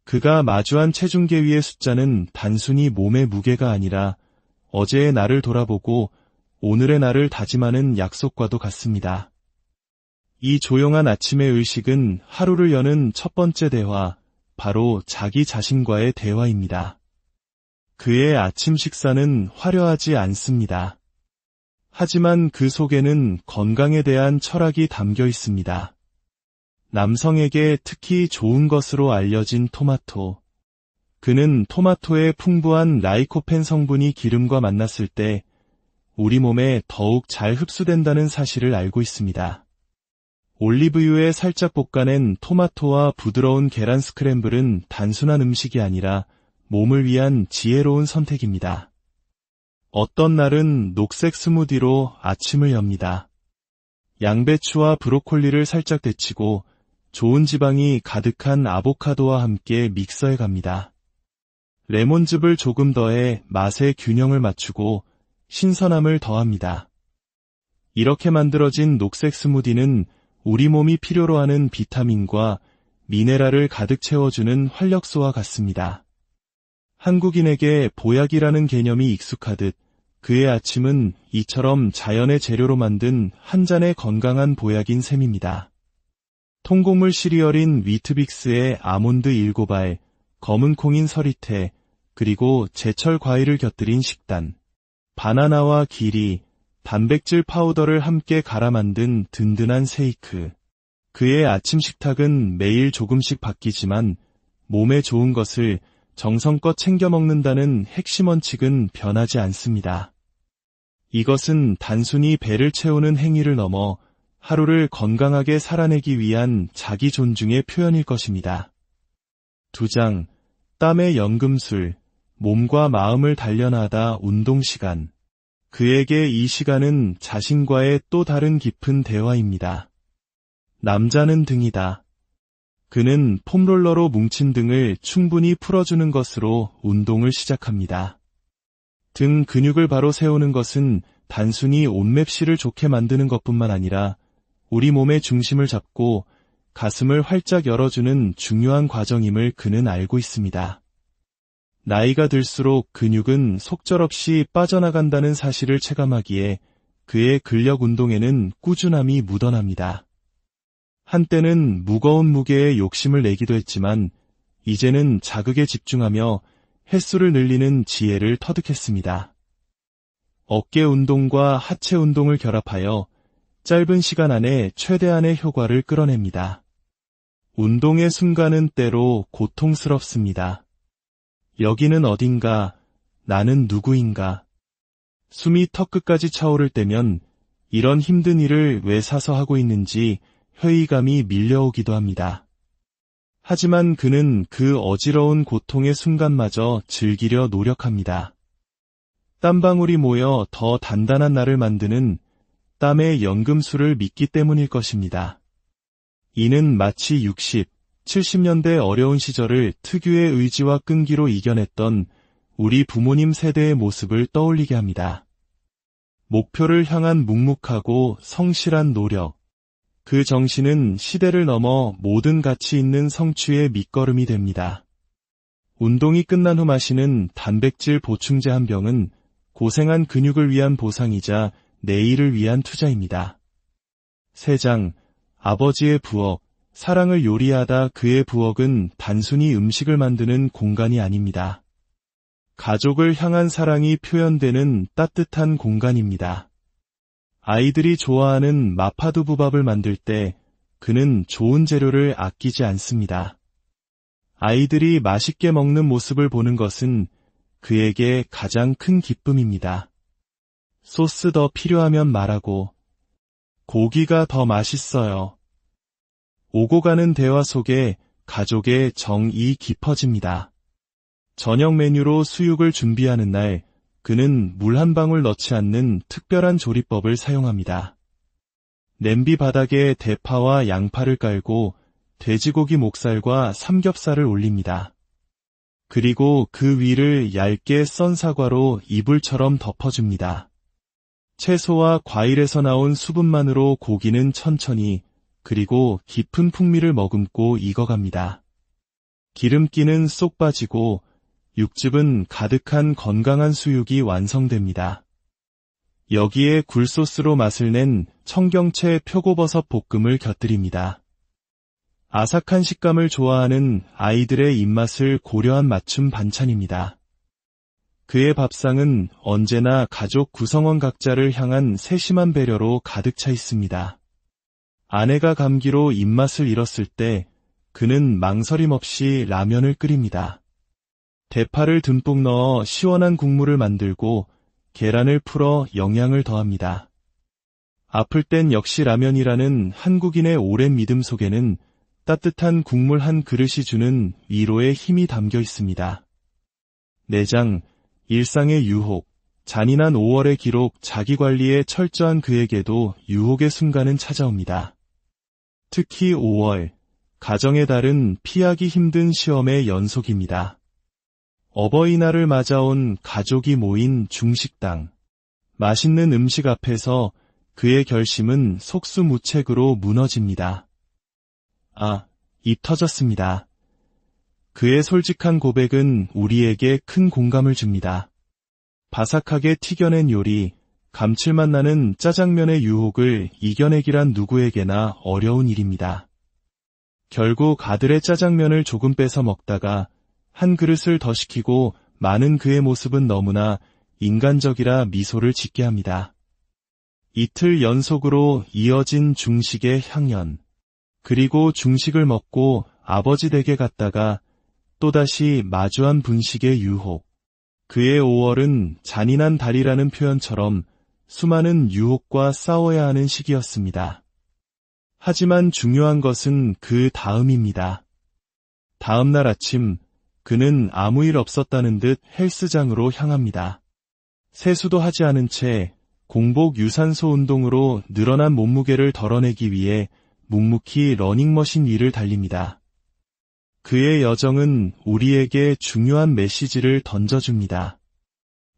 그가 마주한 체중계 위의 숫자는 단순히 몸의 무게가 아니라 어제의 나를 돌아보고 오늘의 나를 다짐하는 약속과도 같습니다. 이 조용한 아침의 의식은 하루를 여는 첫 번째 대화, 바로 자기 자신과의 대화입니다. 그의 아침 식사는 화려하지 않습니다. 하지만 그 속에는 건강에 대한 철학이 담겨 있습니다. 남성에게 특히 좋은 것으로 알려진 토마토. 그는 토마토의 풍부한 라이코펜 성분이 기름과 만났을 때 우리 몸에 더욱 잘 흡수된다는 사실을 알고 있습니다. 올리브유에 살짝 볶아낸 토마토와 부드러운 계란 스크램블은 단순한 음식이 아니라 몸을 위한 지혜로운 선택입니다. 어떤 날은 녹색 스무디로 아침을 엽니다. 양배추와 브로콜리를 살짝 데치고 좋은 지방이 가득한 아보카도와 함께 믹서에 갑니다. 레몬즙을 조금 더해 맛의 균형을 맞추고 신선함을 더합니다. 이렇게 만들어진 녹색 스무디는 우리 몸이 필요로 하는 비타민과 미네랄을 가득 채워주는 활력소와 같습니다. 한국인에게 보약이라는 개념이 익숙하듯 그의 아침은 이처럼 자연의 재료로 만든 한 잔의 건강한 보약인 셈입니다. 통곡물 시리얼인 위트빅스에 아몬드 7알, 검은 콩인 서리태, 그리고 제철 과일을 곁들인 식단, 바나나와 기리, 단백질 파우더를 함께 갈아 만든 든든한 쉐이크. 그의 아침 식탁은 매일 조금씩 바뀌지만 몸에 좋은 것을 정성껏 챙겨 먹는다는 핵심 원칙은 변하지 않습니다. 이것은 단순히 배를 채우는 행위를 넘어 하루를 건강하게 살아내기 위한 자기 존중의 표현일 것입니다. 2장, 땀의 연금술, 몸과 마음을 단련하다 운동 시간. 그에게 이 시간은 자신과의 또 다른 깊은 대화입니다. 남자는 등이다. 그는 폼롤러로 뭉친 등을 충분히 풀어주는 것으로 운동을 시작합니다. 등 근육을 바로 세우는 것은 단순히 옷맵시를 좋게 만드는 것뿐만 아니라 우리 몸의 중심을 잡고 가슴을 활짝 열어주는 중요한 과정임을 그는 알고 있습니다. 나이가 들수록 근육은 속절없이 빠져나간다는 사실을 체감하기에 그의 근력 운동에는 꾸준함이 묻어납니다. 한때는 무거운 무게에 욕심을 내기도 했지만 이제는 자극에 집중하며 횟수를 늘리는 지혜를 터득했습니다. 어깨 운동과 하체 운동을 결합하여 짧은 시간 안에 최대한의 효과를 끌어냅니다. 운동의 순간은 때로 고통스럽습니다. 여기는 어딘가, 나는 누구인가. 숨이 턱끝까지 차오를 때면 이런 힘든 일을 왜 사서 하고 있는지 회의감이 밀려오기도 합니다. 하지만 그는 그 어지러운 고통의 순간마저 즐기려 노력합니다. 땀방울이 모여 더 단단한 나를 만드는 땀의 연금술을 믿기 때문일 것입니다. 이는 마치 60, 70년대 어려운 시절을 특유의 의지와 끈기로 이겨냈던 우리 부모님 세대의 모습을 떠올리게 합니다. 목표를 향한 묵묵하고 성실한 노력. 그 정신은 시대를 넘어 모든 가치 있는 성취의 밑거름이 됩니다. 운동이 끝난 후 마시는 단백질 보충제 한 병은 고생한 근육을 위한 보상이자 내일을 위한 투자입니다. 3장, 아버지의 부엌, 사랑을 요리하다. 그의 부엌은 단순히 음식을 만드는 공간이 아닙니다. 가족을 향한 사랑이 표현되는 따뜻한 공간입니다. 아이들이 좋아하는 마파두부밥을 만들 때 그는 좋은 재료를 아끼지 않습니다. 아이들이 맛있게 먹는 모습을 보는 것은 그에게 가장 큰 기쁨입니다. 소스 더 필요하면 말하고, 고기가 더 맛있어요. 오고 가는 대화 속에 가족의 정이 깊어집니다. 저녁 메뉴로 수육을 준비하는 날, 그는 물 한 방울 넣지 않는 특별한 조리법을 사용합니다. 냄비 바닥에 대파와 양파를 깔고 돼지고기 목살과 삼겹살을 올립니다. 그리고 그 위를 얇게 썬 사과로 이불처럼 덮어줍니다. 채소와 과일에서 나온 수분만으로 고기는 천천히 그리고 깊은 풍미를 머금고 익어갑니다. 기름기는 쏙 빠지고 육즙은 가득한 건강한 수육이 완성됩니다. 여기에 굴소스로 맛을 낸 청경채 표고버섯 볶음을 곁들입니다. 아삭한 식감을 좋아하는 아이들의 입맛을 고려한 맞춤 반찬입니다. 그의 밥상은 언제나 가족 구성원 각자를 향한 세심한 배려로 가득 차 있습니다. 아내가 감기로 입맛을 잃었을 때 그는 망설임 없이 라면을 끓입니다. 대파를 듬뿍 넣어 시원한 국물을 만들고 계란을 풀어 영양을 더합니다. 아플 땐 역시 라면이라는 한국인의 오랜 믿음 속에는 따뜻한 국물 한 그릇이 주는 위로의 힘이 담겨 있습니다. 4장, 일상의 유혹, 잔인한 5월의 기록. 자기관리에 철저한 그에게도 유혹의 순간은 찾아옵니다. 특히 5월, 가정의 달은 피하기 힘든 시험의 연속입니다. 어버이날을 맞아온 가족이 모인 중식당. 맛있는 음식 앞에서 그의 결심은 속수무책으로 무너집니다. 입 터졌습니다. 그의 솔직한 고백은 우리에게 큰 공감을 줍니다. 바삭하게 튀겨낸 요리, 감칠맛 나는 짜장면의 유혹을 이겨내기란 누구에게나 어려운 일입니다. 결국 아들의 짜장면을 조금 뺏어 먹다가 한 그릇을 더 시키고 많은 그의 모습은 너무나 인간적이라 미소를 짓게 합니다. 이틀 연속으로 이어진 중식의 향연. 그리고 중식을 먹고 아버지 댁에 갔다가 또다시 마주한 분식의 유혹. 그의 5월은 잔인한 달이라는 표현처럼 수많은 유혹과 싸워야 하는 시기였습니다. 하지만 중요한 것은 그 다음입니다. 다음 날 아침, 그는 아무 일 없었다는 듯 헬스장으로 향합니다. 세수도 하지 않은 채 공복 유산소 운동으로 늘어난 몸무게를 덜어내기 위해 묵묵히 러닝머신 위를 달립니다. 그의 여정은 우리에게 중요한 메시지를 던져줍니다.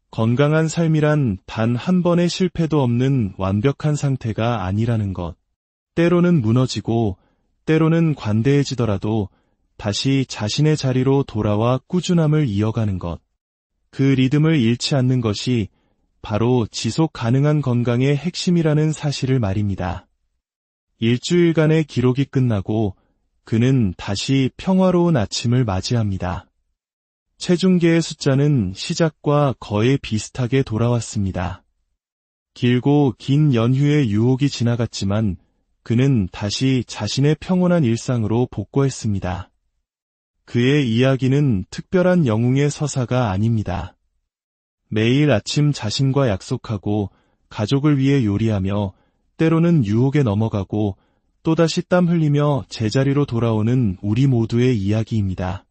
건강한 삶이란 단 한 번의 실패도 없는 완벽한 상태가 아니라는 것. 때로는 무너지고 때로는 관대해지더라도 다시 자신의 자리로 돌아와 꾸준함을 이어가는 것. 그 리듬을 잃지 않는 것이 바로 지속 가능한 건강의 핵심이라는 사실을 말입니다. 일주일간의 기록이 끝나고 그는 다시 평화로운 아침을 맞이합니다. 체중계의 숫자는 시작과 거의 비슷하게 돌아왔습니다. 길고 긴 연휴의 유혹이 지나갔지만 그는 다시 자신의 평온한 일상으로 복구했습니다. 그의 이야기는 특별한 영웅의 서사가 아닙니다. 매일 아침 자신과 약속하고 가족을 위해 요리하며 때로는 유혹에 넘어가고 또다시 땀 흘리며 제자리로 돌아오는 우리 모두의 이야기입니다.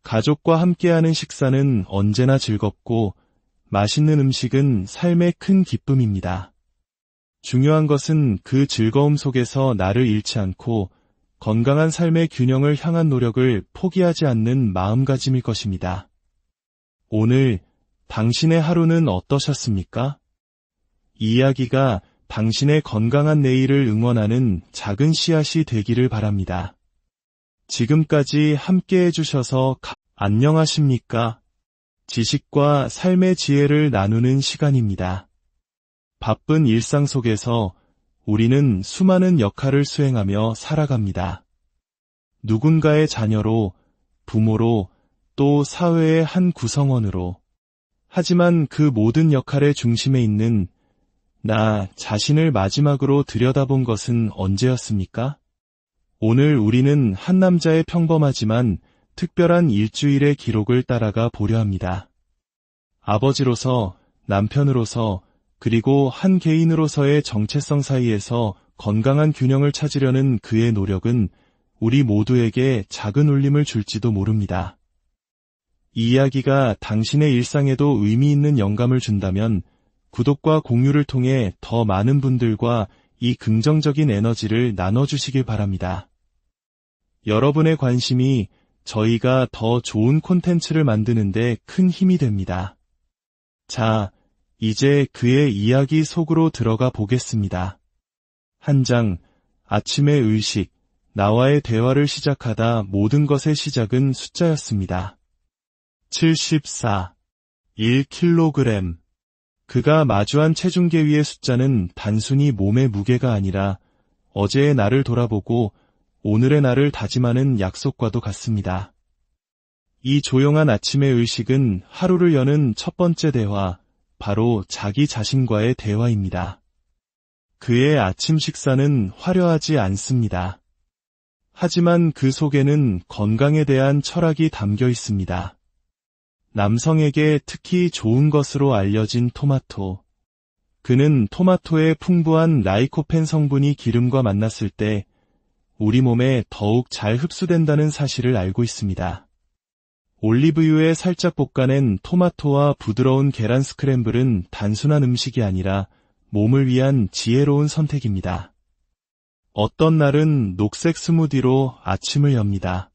가족과 함께하는 식사는 언제나 즐겁고 맛있는 음식은 삶의 큰 기쁨입니다. 중요한 것은 그 즐거움 속에서 나를 잃지 않고 건강한 삶의 균형을 향한 노력을 포기하지 않는 마음가짐일 것입니다. 오늘 당신의 하루는 어떠셨습니까? 이 이야기가 당신의 건강한 내일을 응원하는 작은 씨앗이 되기를 바랍니다. 지금까지 함께 해주셔서 안녕하십니까? 지식과 삶의 지혜를 나누는 시간입니다. 바쁜 일상 속에서 우리는 수많은 역할을 수행하며 살아갑니다. 누군가의 자녀로, 부모로, 또 사회의 한 구성원으로. 하지만 그 모든 역할의 중심에 있는 나 자신을 마지막으로 들여다본 것은 언제였습니까? 오늘 우리는 한 남자의 평범하지만 특별한 일주일의 기록을 따라가 보려 합니다. 아버지로서, 남편으로서, 그리고 한 개인으로서의 정체성 사이에서 건강한 균형을 찾으려는 그의 노력은 우리 모두에게 작은 울림을 줄지도 모릅니다. 이 이야기가 당신의 일상에도 의미 있는 영감을 준다면 구독과 공유를 통해 더 많은 분들과 이 긍정적인 에너지를 나눠주시길 바랍니다. 여러분의 관심이 저희가 더 좋은 콘텐츠를 만드는 데 큰 힘이 됩니다. 자, 이제 그의 이야기 속으로 들어가 보겠습니다. 한 장, 아침의 의식, 나와의 대화를 시작하다 모든 것의 시작은 숫자였습니다. 74, 1kg. 그가 마주한 체중계 위의 숫자는 단순히 몸의 무게가 아니라 어제의 나를 돌아보고 오늘의 나를 다짐하는 약속과도 같습니다. 이 조용한 아침의 의식은 하루를 여는 첫 번째 대화, 바로 자기 자신과의 대화입니다. 그의 아침 식사는 화려하지 않습니다. 하지만 그 속에는 건강에 대한 철학이 담겨 있습니다. 남성에게 특히 좋은 것으로 알려진 토마토. 그는 토마토의 풍부한 라이코펜 성분이 기름과 만났을 때 우리 몸에 더욱 잘 흡수된다는 사실을 알고 있습니다. 올리브유에 살짝 볶아낸 토마토와 부드러운 계란 스크램블은 단순한 음식이 아니라 몸을 위한 지혜로운 선택입니다. 어떤 날은 녹색 스무디로 아침을 엽니다.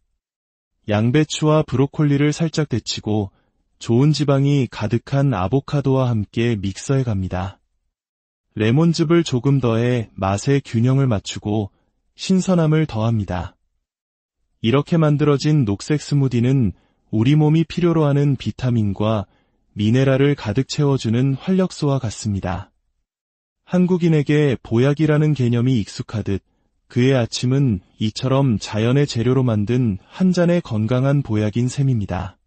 양배추와 브로콜리를 살짝 데치고 좋은 지방이 가득한 아보카도와 함께 믹서해 갑니다. 레몬즙을 조금 더해 맛의 균형을 맞추고 신선함을 더합니다. 이렇게 만들어진 녹색 스무디는 우리 몸이 필요로 하는 비타민과 미네랄을 가득 채워주는 활력소와 같습니다. 한국인에게 보약이라는 개념이 익숙하듯 그의 아침은 이처럼 자연의 재료로 만든 한 잔의 건강한 보약인 셈입니다.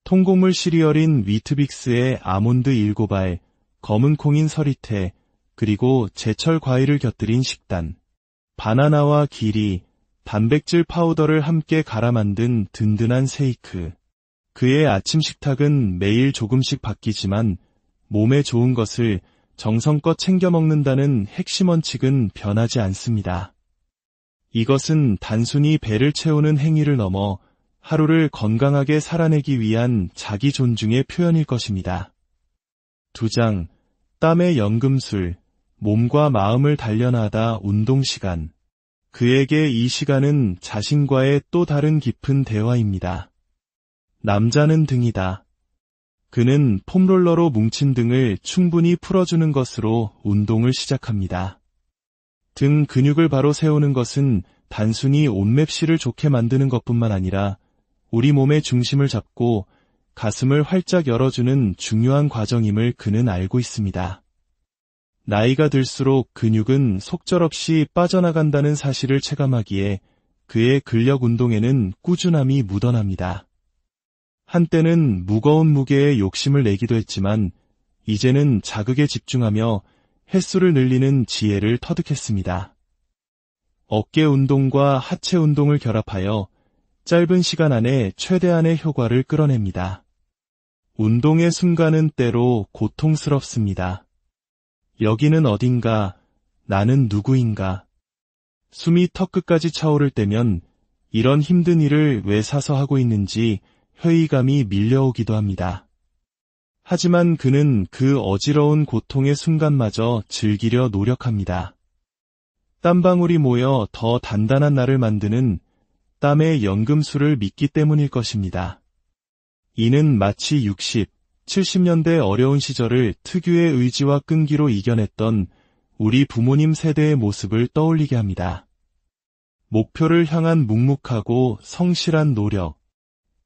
통곡물 시리얼인 위트빅스에 아몬드 7알, 검은 콩인 서리태, 그리고 제철 과일을 곁들인 식단, 바나나와 기리, 단백질 파우더를 함께 갈아 만든 든든한 쉐이크. 그의 아침 식탁은 매일 조금씩 바뀌지만 몸에 좋은 것을 정성껏 챙겨 먹는다는 핵심 원칙은 변하지 않습니다. 이것은 단순히 배를 채우는 행위를 넘어 하루를 건강하게 살아내기 위한 자기 존중의 표현일 것입니다. 2장, 땀의 연금술, 몸과 마음을 단련하다 운동 시간. 그에게 이 시간은 자신과의 또 다른 깊은 대화입니다. 남자는 등이다. 그는 폼롤러로 뭉친 등을 충분히 풀어주는 것으로 운동을 시작합니다. 등 근육을 바로 세우는 것은 단순히 옷맵시를 좋게 만드는 것뿐만 아니라 우리 몸의 중심을 잡고 가슴을 활짝 열어주는 중요한 과정임을 그는 알고 있습니다. 나이가 들수록 근육은 속절없이 빠져나간다는 사실을 체감하기에 그의 근력 운동에는 꾸준함이 묻어납니다. 한때는 무거운 무게에 욕심을 내기도 했지만 이제는 자극에 집중하며 횟수를 늘리는 지혜를 터득했습니다. 어깨 운동과 하체 운동을 결합하여 짧은 시간 안에 최대한의 효과를 끌어냅니다. 운동의 순간은 때로 고통스럽습니다. 여기는 어딘가, 나는 누구인가. 숨이 턱끝까지 차오를 때면 이런 힘든 일을 왜 사서 하고 있는지 회의감이 밀려오기도 합니다. 하지만 그는 그 어지러운 고통의 순간마저 즐기려 노력합니다. 땀방울이 모여 더 단단한 나를 만드는 땀의 연금술을 믿기 때문일 것입니다. 이는 마치 60, 70년대 어려운 시절을 특유의 의지와 끈기로 이겨냈던 우리 부모님 세대의 모습을 떠올리게 합니다. 목표를 향한 묵묵하고 성실한 노력.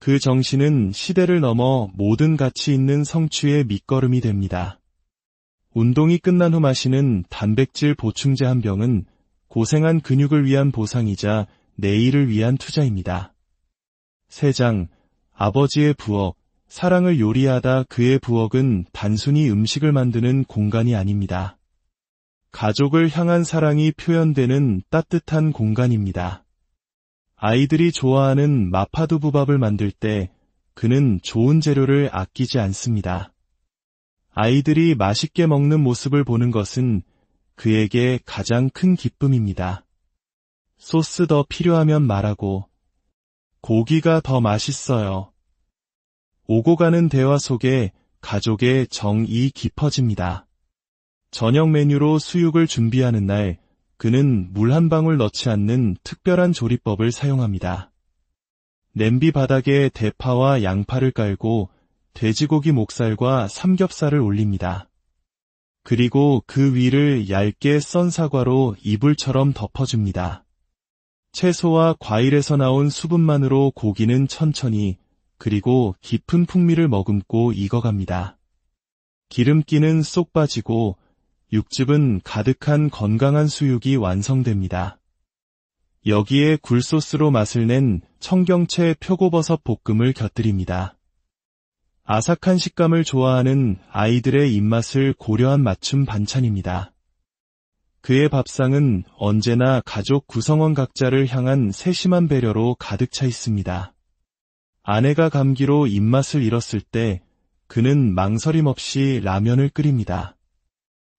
그 정신은 시대를 넘어 모든 가치 있는 성취의 밑거름이 됩니다. 운동이 끝난 후 마시는 단백질 보충제 한 병은 고생한 근육을 위한 보상이자 내일을 위한 투자입니다. 3장, 아버지의 부엌, 사랑을 요리하다. 그의 부엌은 단순히 음식을 만드는 공간이 아닙니다. 가족을 향한 사랑이 표현되는 따뜻한 공간입니다. 아이들이 좋아하는 마파두부밥을 만들 때 그는 좋은 재료를 아끼지 않습니다. 아이들이 맛있게 먹는 모습을 보는 것은 그에게 가장 큰 기쁨입니다. 소스 더 필요하면 말하고, 고기가 더 맛있어요. 오고 가는 대화 속에 가족의 정이 깊어집니다. 저녁 메뉴로 수육을 준비하는 날, 그는 물 한 방울 넣지 않는 특별한 조리법을 사용합니다. 냄비 바닥에 대파와 양파를 깔고 돼지고기 목살과 삼겹살을 올립니다. 그리고 그 위를 얇게 썬 사과로 이불처럼 덮어줍니다. 채소와 과일에서 나온 수분만으로 고기는 천천히 그리고 깊은 풍미를 머금고 익어갑니다. 기름기는 쏙 빠지고 육즙은 가득한 건강한 수육이 완성됩니다. 여기에 굴소스로 맛을 낸 청경채 표고버섯 볶음을 곁들입니다. 아삭한 식감을 좋아하는 아이들의 입맛을 고려한 맞춤 반찬입니다. 그의 밥상은 언제나 가족 구성원 각자를 향한 세심한 배려로 가득 차 있습니다. 아내가 감기로 입맛을 잃었을 때 그는 망설임 없이 라면을 끓입니다.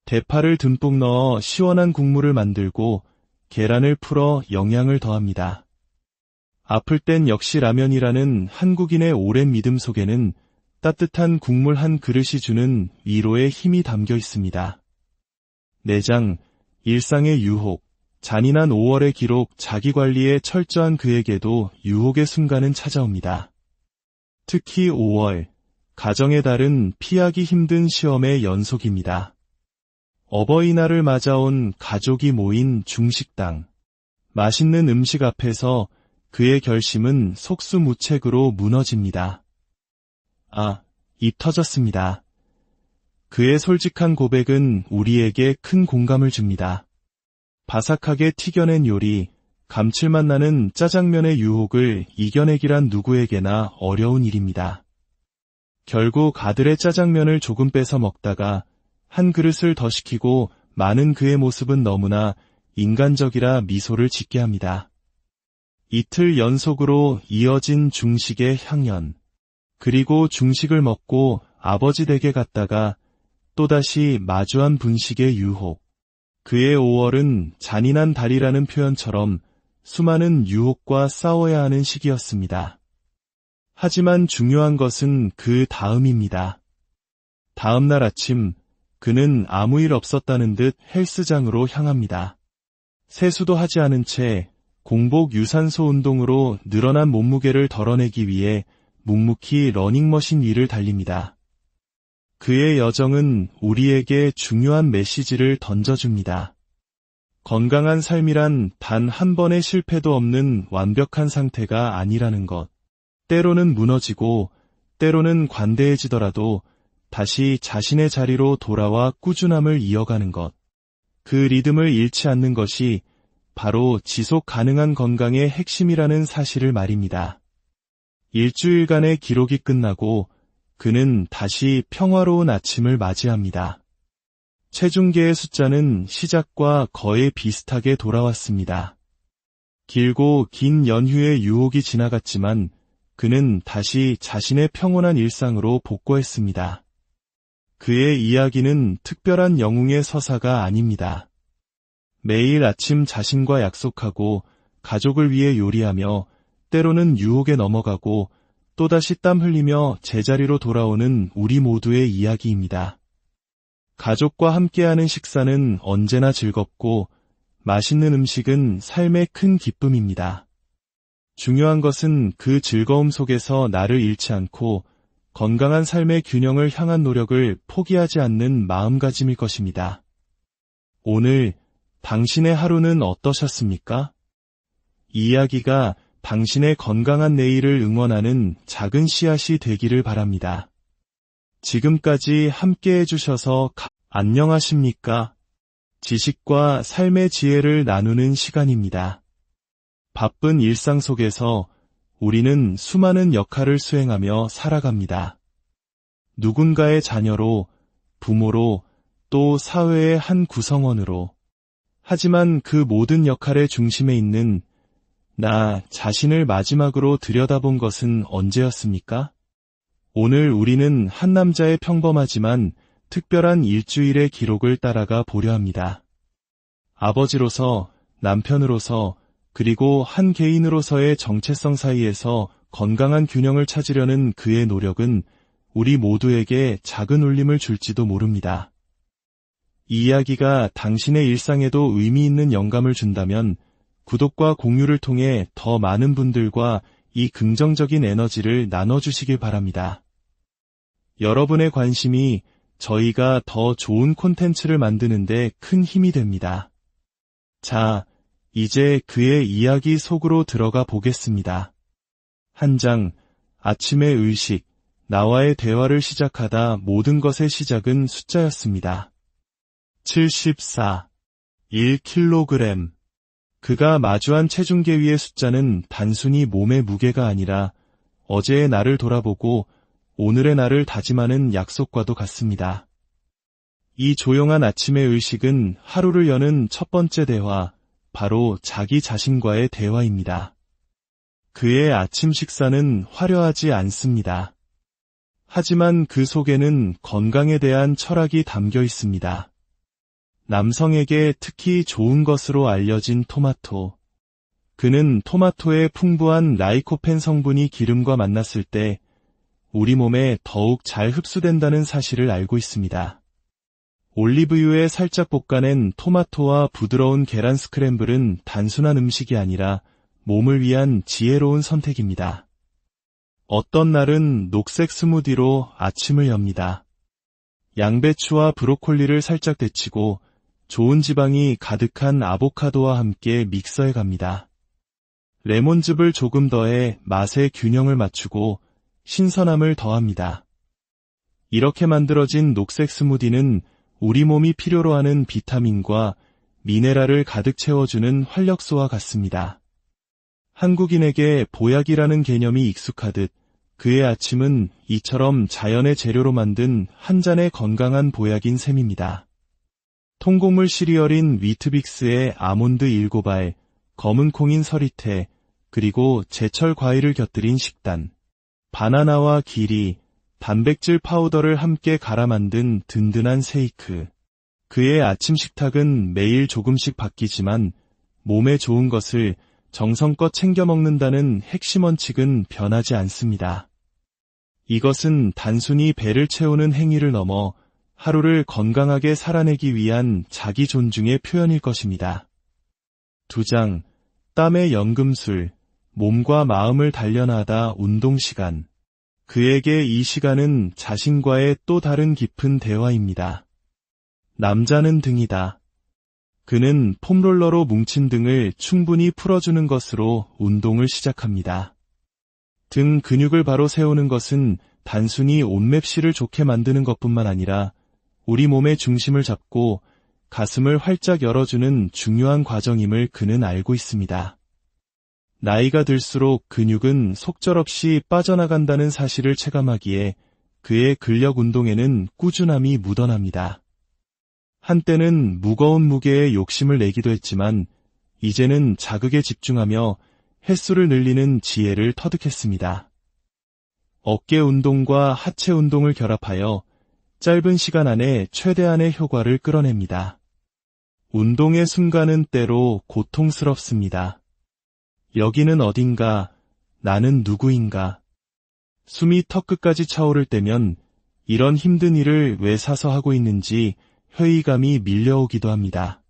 대파를 듬뿍 넣어 시원한 국물을 만들고 계란을 풀어 영양을 더합니다. 아플 땐 역시 라면이라는 한국인의 오랜 믿음 속에는 따뜻한 국물 한 그릇이 주는 위로의 힘이 담겨 있습니다. 4장, 일상의 유혹, 잔인한 5월의 기록. 자기관리에 철저한 그에게도 유혹의 순간은 찾아옵니다. 특히 5월, 가정의 달은 피하기 힘든 시험의 연속입니다. 어버이날을 맞아온 가족이 모인 중식당. 맛있는 음식 앞에서 그의 결심은 속수무책으로 무너집니다. 입 터졌습니다. 그의 솔직한 고백은 우리에게 큰 공감을 줍니다. 바삭하게 튀겨낸 요리, 감칠맛 나는 짜장면의 유혹을 이겨내기란 누구에게나 어려운 일입니다. 결국 아들의 짜장면을 조금 뺏어 먹다가 한 그릇을 더 시키고 많은 그의 모습은 너무나 인간적이라 미소를 짓게 합니다. 이틀 연속으로 이어진 중식의 향연. 그리고 중식을 먹고 아버지 댁에 갔다가 또다시 마주한 분식의 유혹. 그의 5월은 잔인한 달이라는 표현처럼 수많은 유혹과 싸워야 하는 시기였습니다. 하지만 중요한 것은 그 다음입니다. 다음 날 아침, 그는 아무 일 없었다는 듯 헬스장으로 향합니다. 세수도 하지 않은 채 공복 유산소 운동으로 늘어난 몸무게를 덜어내기 위해 묵묵히 러닝머신 위를 달립니다. 그의 여정은 우리에게 중요한 메시지를 던져줍니다. 건강한 삶이란 단 한 번의 실패도 없는 완벽한 상태가 아니라는 것. 때로는 무너지고 때로는 관대해지더라도 다시 자신의 자리로 돌아와 꾸준함을 이어가는 것. 그 리듬을 잃지 않는 것이 바로 지속 가능한 건강의 핵심이라는 사실을 말입니다. 일주일간의 기록이 끝나고 그는 다시 평화로운 아침을 맞이합니다. 체중계의 숫자는 시작과 거의 비슷하게 돌아왔습니다. 길고 긴 연휴의 유혹이 지나갔지만 그는 다시 자신의 평온한 일상으로 복구했습니다. 그의 이야기는 특별한 영웅의 서사가 아닙니다. 매일 아침 자신과 약속하고 가족을 위해 요리하며 때로는 유혹에 넘어가고 또다시 땀 흘리며 제자리로 돌아오는 우리 모두의 이야기입니다. 가족과 함께하는 식사는 언제나 즐겁고 맛있는 음식은 삶의 큰 기쁨입니다. 중요한 것은 그 즐거움 속에서 나를 잃지 않고 건강한 삶의 균형을 향한 노력을 포기하지 않는 마음가짐일 것입니다. 오늘 당신의 하루는 어떠셨습니까? 이 이야기가 당신의 건강한 내일을 응원하는 작은 씨앗이 되기를 바랍니다. 지금까지 함께 해주셔서 안녕하십니까? 지식과 삶의 지혜를 나누는 시간입니다. 바쁜 일상 속에서 우리는 수많은 역할을 수행하며 살아갑니다. 누군가의 자녀로, 부모로, 또 사회의 한 구성원으로. 하지만 그 모든 역할의 중심에 있는 나 자신을 마지막으로 들여다본 것은 언제였습니까? 오늘 우리는 한 남자의 평범하지만 특별한 일주일의 기록을 따라가 보려 합니다. 아버지로서, 남편으로서, 그리고 한 개인으로서의 정체성 사이에서 건강한 균형을 찾으려는 그의 노력은 우리 모두에게 작은 울림을 줄지도 모릅니다. 이 이야기가 당신의 일상에도 의미 있는 영감을 준다면 구독과 공유를 통해 더 많은 분들과 이 긍정적인 에너지를 나눠주시길 바랍니다. 여러분의 관심이 저희가 더 좋은 콘텐츠를 만드는 데 큰 힘이 됩니다. 자, 이제 그의 이야기 속으로 들어가 보겠습니다. 한 장, 아침의 의식, 나와의 대화를 시작하다 모든 것의 시작은 숫자였습니다. 74, 1kg. 그가 마주한 체중계 위의 숫자는 단순히 몸의 무게가 아니라 어제의 나를 돌아보고 오늘의 나를 다짐하는 약속과도 같습니다. 이 조용한 아침의 의식은 하루를 여는 첫 번째 대화, 바로 자기 자신과의 대화입니다. 그의 아침 식사는 화려하지 않습니다. 하지만 그 속에는 건강에 대한 철학이 담겨 있습니다. 남성에게 특히 좋은 것으로 알려진 토마토. 그는 토마토의 풍부한 라이코펜 성분이 기름과 만났을 때 우리 몸에 더욱 잘 흡수된다는 사실을 알고 있습니다. 올리브유에 살짝 볶아낸 토마토와 부드러운 계란 스크램블은 단순한 음식이 아니라 몸을 위한 지혜로운 선택입니다. 어떤 날은 녹색 스무디로 아침을 엽니다. 양배추와 브로콜리를 살짝 데치고 좋은 지방이 가득한 아보카도와 함께 믹서해 갑니다. 레몬즙을 조금 더해 맛의 균형을 맞추고 신선함을 더합니다. 이렇게 만들어진 녹색 스무디는 우리 몸이 필요로 하는 비타민과 미네랄을 가득 채워주는 활력소와 같습니다. 한국인에게 보약이라는 개념이 익숙하듯 그의 아침은 이처럼 자연의 재료로 만든 한 잔의 건강한 보약인 셈입니다. 통곡물 시리얼인 위트빅스에 아몬드 7알, 검은 콩인 서리태, 그리고 제철 과일을 곁들인 식단, 바나나와 기리, 단백질 파우더를 함께 갈아 만든 든든한 쉐이크. 그의 아침 식탁은 매일 조금씩 바뀌지만 몸에 좋은 것을 정성껏 챙겨 먹는다는 핵심 원칙은 변하지 않습니다. 이것은 단순히 배를 채우는 행위를 넘어 하루를 건강하게 살아내기 위한 자기 존중의 표현일 것입니다. 2장, 땀의 연금술, 몸과 마음을 단련하다 운동 시간. 그에게 이 시간은 자신과의 또 다른 깊은 대화입니다. 남자는 등이다. 그는 폼롤러로 뭉친 등을 충분히 풀어주는 것으로 운동을 시작합니다. 등 근육을 바로 세우는 것은 단순히 옷맵시를 좋게 만드는 것뿐만 아니라 우리 몸의 중심을 잡고 가슴을 활짝 열어주는 중요한 과정임을 그는 알고 있습니다. 나이가 들수록 근육은 속절없이 빠져나간다는 사실을 체감하기에 그의 근력 운동에는 꾸준함이 묻어납니다. 한때는 무거운 무게에 욕심을 내기도 했지만 이제는 자극에 집중하며 횟수를 늘리는 지혜를 터득했습니다. 어깨 운동과 하체 운동을 결합하여 짧은 시간 안에 최대한의 효과를 끌어냅니다. 운동의 순간은 때로 고통스럽습니다. 여기는 어딘가, 나는 누구인가. 숨이 턱끝까지 차오를 때면 이런 힘든 일을 왜 사서 하고 있는지 회의감이 밀려오기도 합니다.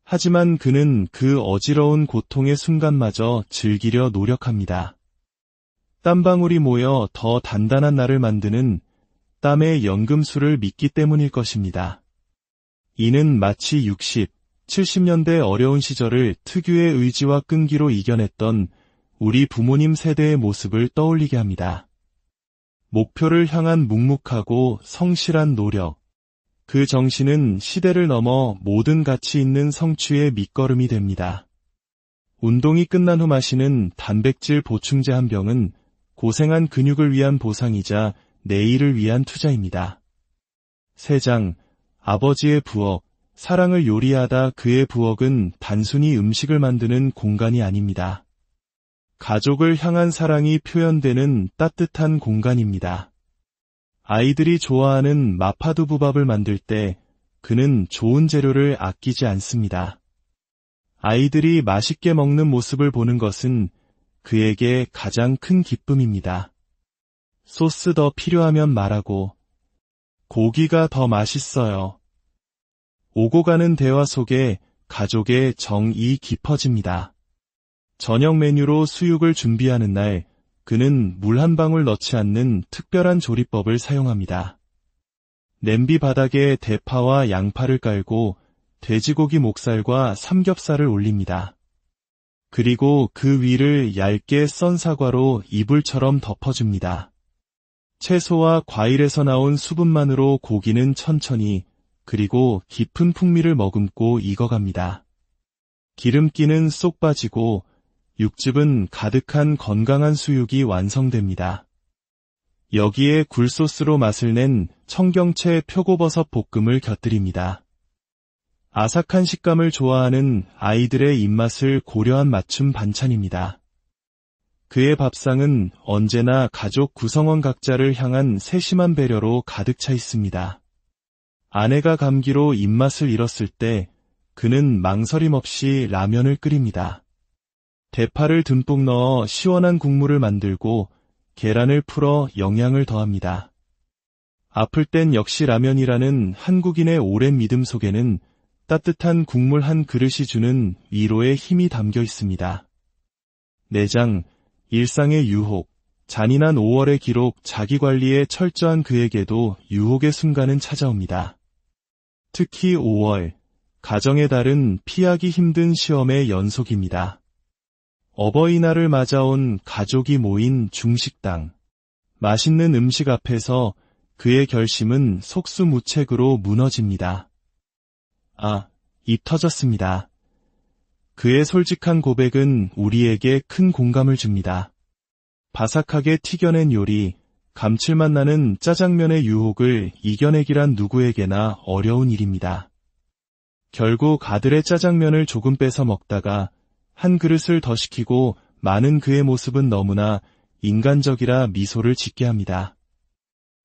하지만 그는 그 어지러운 고통의 순간마저 즐기려 노력합니다. 땀방울이 모여 더 단단한 나를 만드는 땀의 연금술을 믿기 때문일 것입니다. 이는 마치 60, 70년대 어려운 시절을 특유의 의지와 끈기로 이겨냈던 우리 부모님 세대의 모습을 떠올리게 합니다. 목표를 향한 묵묵하고 성실한 노력. 그 정신은 시대를 넘어 모든 가치 있는 성취의 밑거름이 됩니다. 운동이 끝난 후 마시는 단백질 보충제 한 병은 고생한 근육을 위한 보상이자 내일을 위한 투자입니다. 3장, 아버지의 부엌, 사랑을 요리하다. 그의 부엌은 단순히 음식을 만드는 공간이 아닙니다. 가족을 향한 사랑이 표현되는 따뜻한 공간입니다. 아이들이 좋아하는 마파두부밥을 만들 때 그는 좋은 재료를 아끼지 않습니다. 아이들이 맛있게 먹는 모습을 보는 것은 그에게 가장 큰 기쁨입니다. 소스 더 필요하면 말하고, 고기가 더 맛있어요. 오고 가는 대화 속에 가족의 정이 깊어집니다. 저녁 메뉴로 수육을 준비하는 날, 그는 물 한 방울 넣지 않는 특별한 조리법을 사용합니다. 냄비 바닥에 대파와 양파를 깔고 돼지고기 목살과 삼겹살을 올립니다. 그리고 그 위를 얇게 썬 사과로 이불처럼 덮어줍니다. 채소와 과일에서 나온 수분만으로 고기는 천천히 그리고 깊은 풍미를 머금고 익어갑니다. 기름기는 쏙 빠지고 육즙은 가득한 건강한 수육이 완성됩니다. 여기에 굴소스로 맛을 낸 청경채 표고버섯 볶음을 곁들입니다. 아삭한 식감을 좋아하는 아이들의 입맛을 고려한 맞춤 반찬입니다. 그의 밥상은 언제나 가족 구성원 각자를 향한 세심한 배려로 가득 차 있습니다. 아내가 감기로 입맛을 잃었을 때 그는 망설임 없이 라면을 끓입니다. 대파를 듬뿍 넣어 시원한 국물을 만들고 계란을 풀어 영양을 더합니다. 아플 땐 역시 라면이라는 한국인의 오랜 믿음 속에는 따뜻한 국물 한 그릇이 주는 위로의 힘이 담겨 있습니다. 4장, 일상의 유혹, 잔인한 5월의 기록. 자기관리에 철저한 그에게도 유혹의 순간은 찾아옵니다. 특히 5월, 가정의 달은 피하기 힘든 시험의 연속입니다. 어버이날을 맞아온 가족이 모인 중식당. 맛있는 음식 앞에서 그의 결심은 속수무책으로 무너집니다. 입 터졌습니다. 그의 솔직한 고백은 우리에게 큰 공감을 줍니다. 바삭하게 튀겨낸 요리, 감칠맛 나는 짜장면의 유혹을 이겨내기란 누구에게나 어려운 일입니다. 결국 아들의 짜장면을 조금 뺏어 먹다가 한 그릇을 더 시키고 많은 그의 모습은 너무나 인간적이라 미소를 짓게 합니다.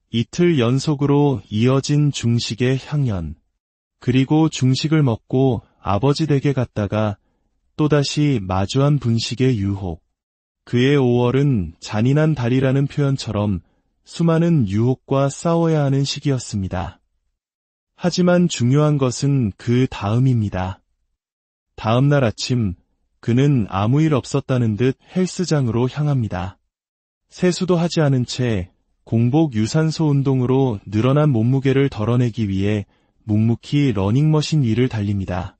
이틀 연속으로 이어진 중식의 향연. 그리고 중식을 먹고 아버지 댁에 갔다가 또다시 마주한 분식의 유혹. 그의 5월은 잔인한 달이라는 표현처럼 수많은 유혹과 싸워야 하는 시기였습니다. 하지만 중요한 것은 그 다음입니다. 다음 날 아침, 그는 아무 일 없었다는 듯 헬스장으로 향합니다. 세수도 하지 않은 채 공복 유산소 운동으로 늘어난 몸무게를 덜어내기 위해 묵묵히 러닝머신 위를 달립니다.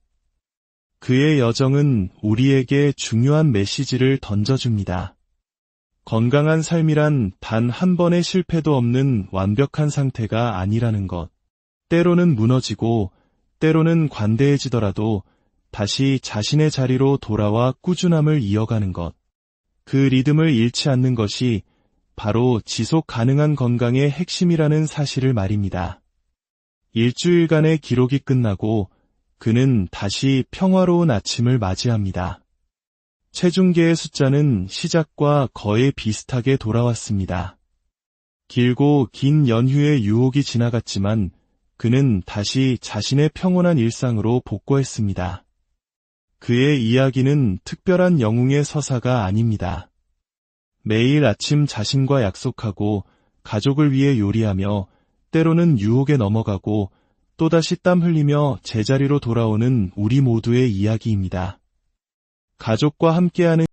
그의 여정은 우리에게 중요한 메시지를 던져줍니다. 건강한 삶이란 단 한 번의 실패도 없는 완벽한 상태가 아니라는 것. 때로는 무너지고 때로는 관대해지더라도 다시 자신의 자리로 돌아와 꾸준함을 이어가는 것. 그 리듬을 잃지 않는 것이 바로 지속 가능한 건강의 핵심이라는 사실을 말입니다. 일주일간의 기록이 끝나고 그는 다시 평화로운 아침을 맞이합니다. 체중계의 숫자는 시작과 거의 비슷하게 돌아왔습니다. 길고 긴 연휴의 유혹이 지나갔지만 그는 다시 자신의 평온한 일상으로 복구했습니다. 그의 이야기는 특별한 영웅의 서사가 아닙니다. 매일 아침 자신과 약속하고 가족을 위해 요리하며 때로는 유혹에 넘어가고 또다시 땀 흘리며 제자리로 돌아오는 우리 모두의 이야기입니다. 가족과 함께하는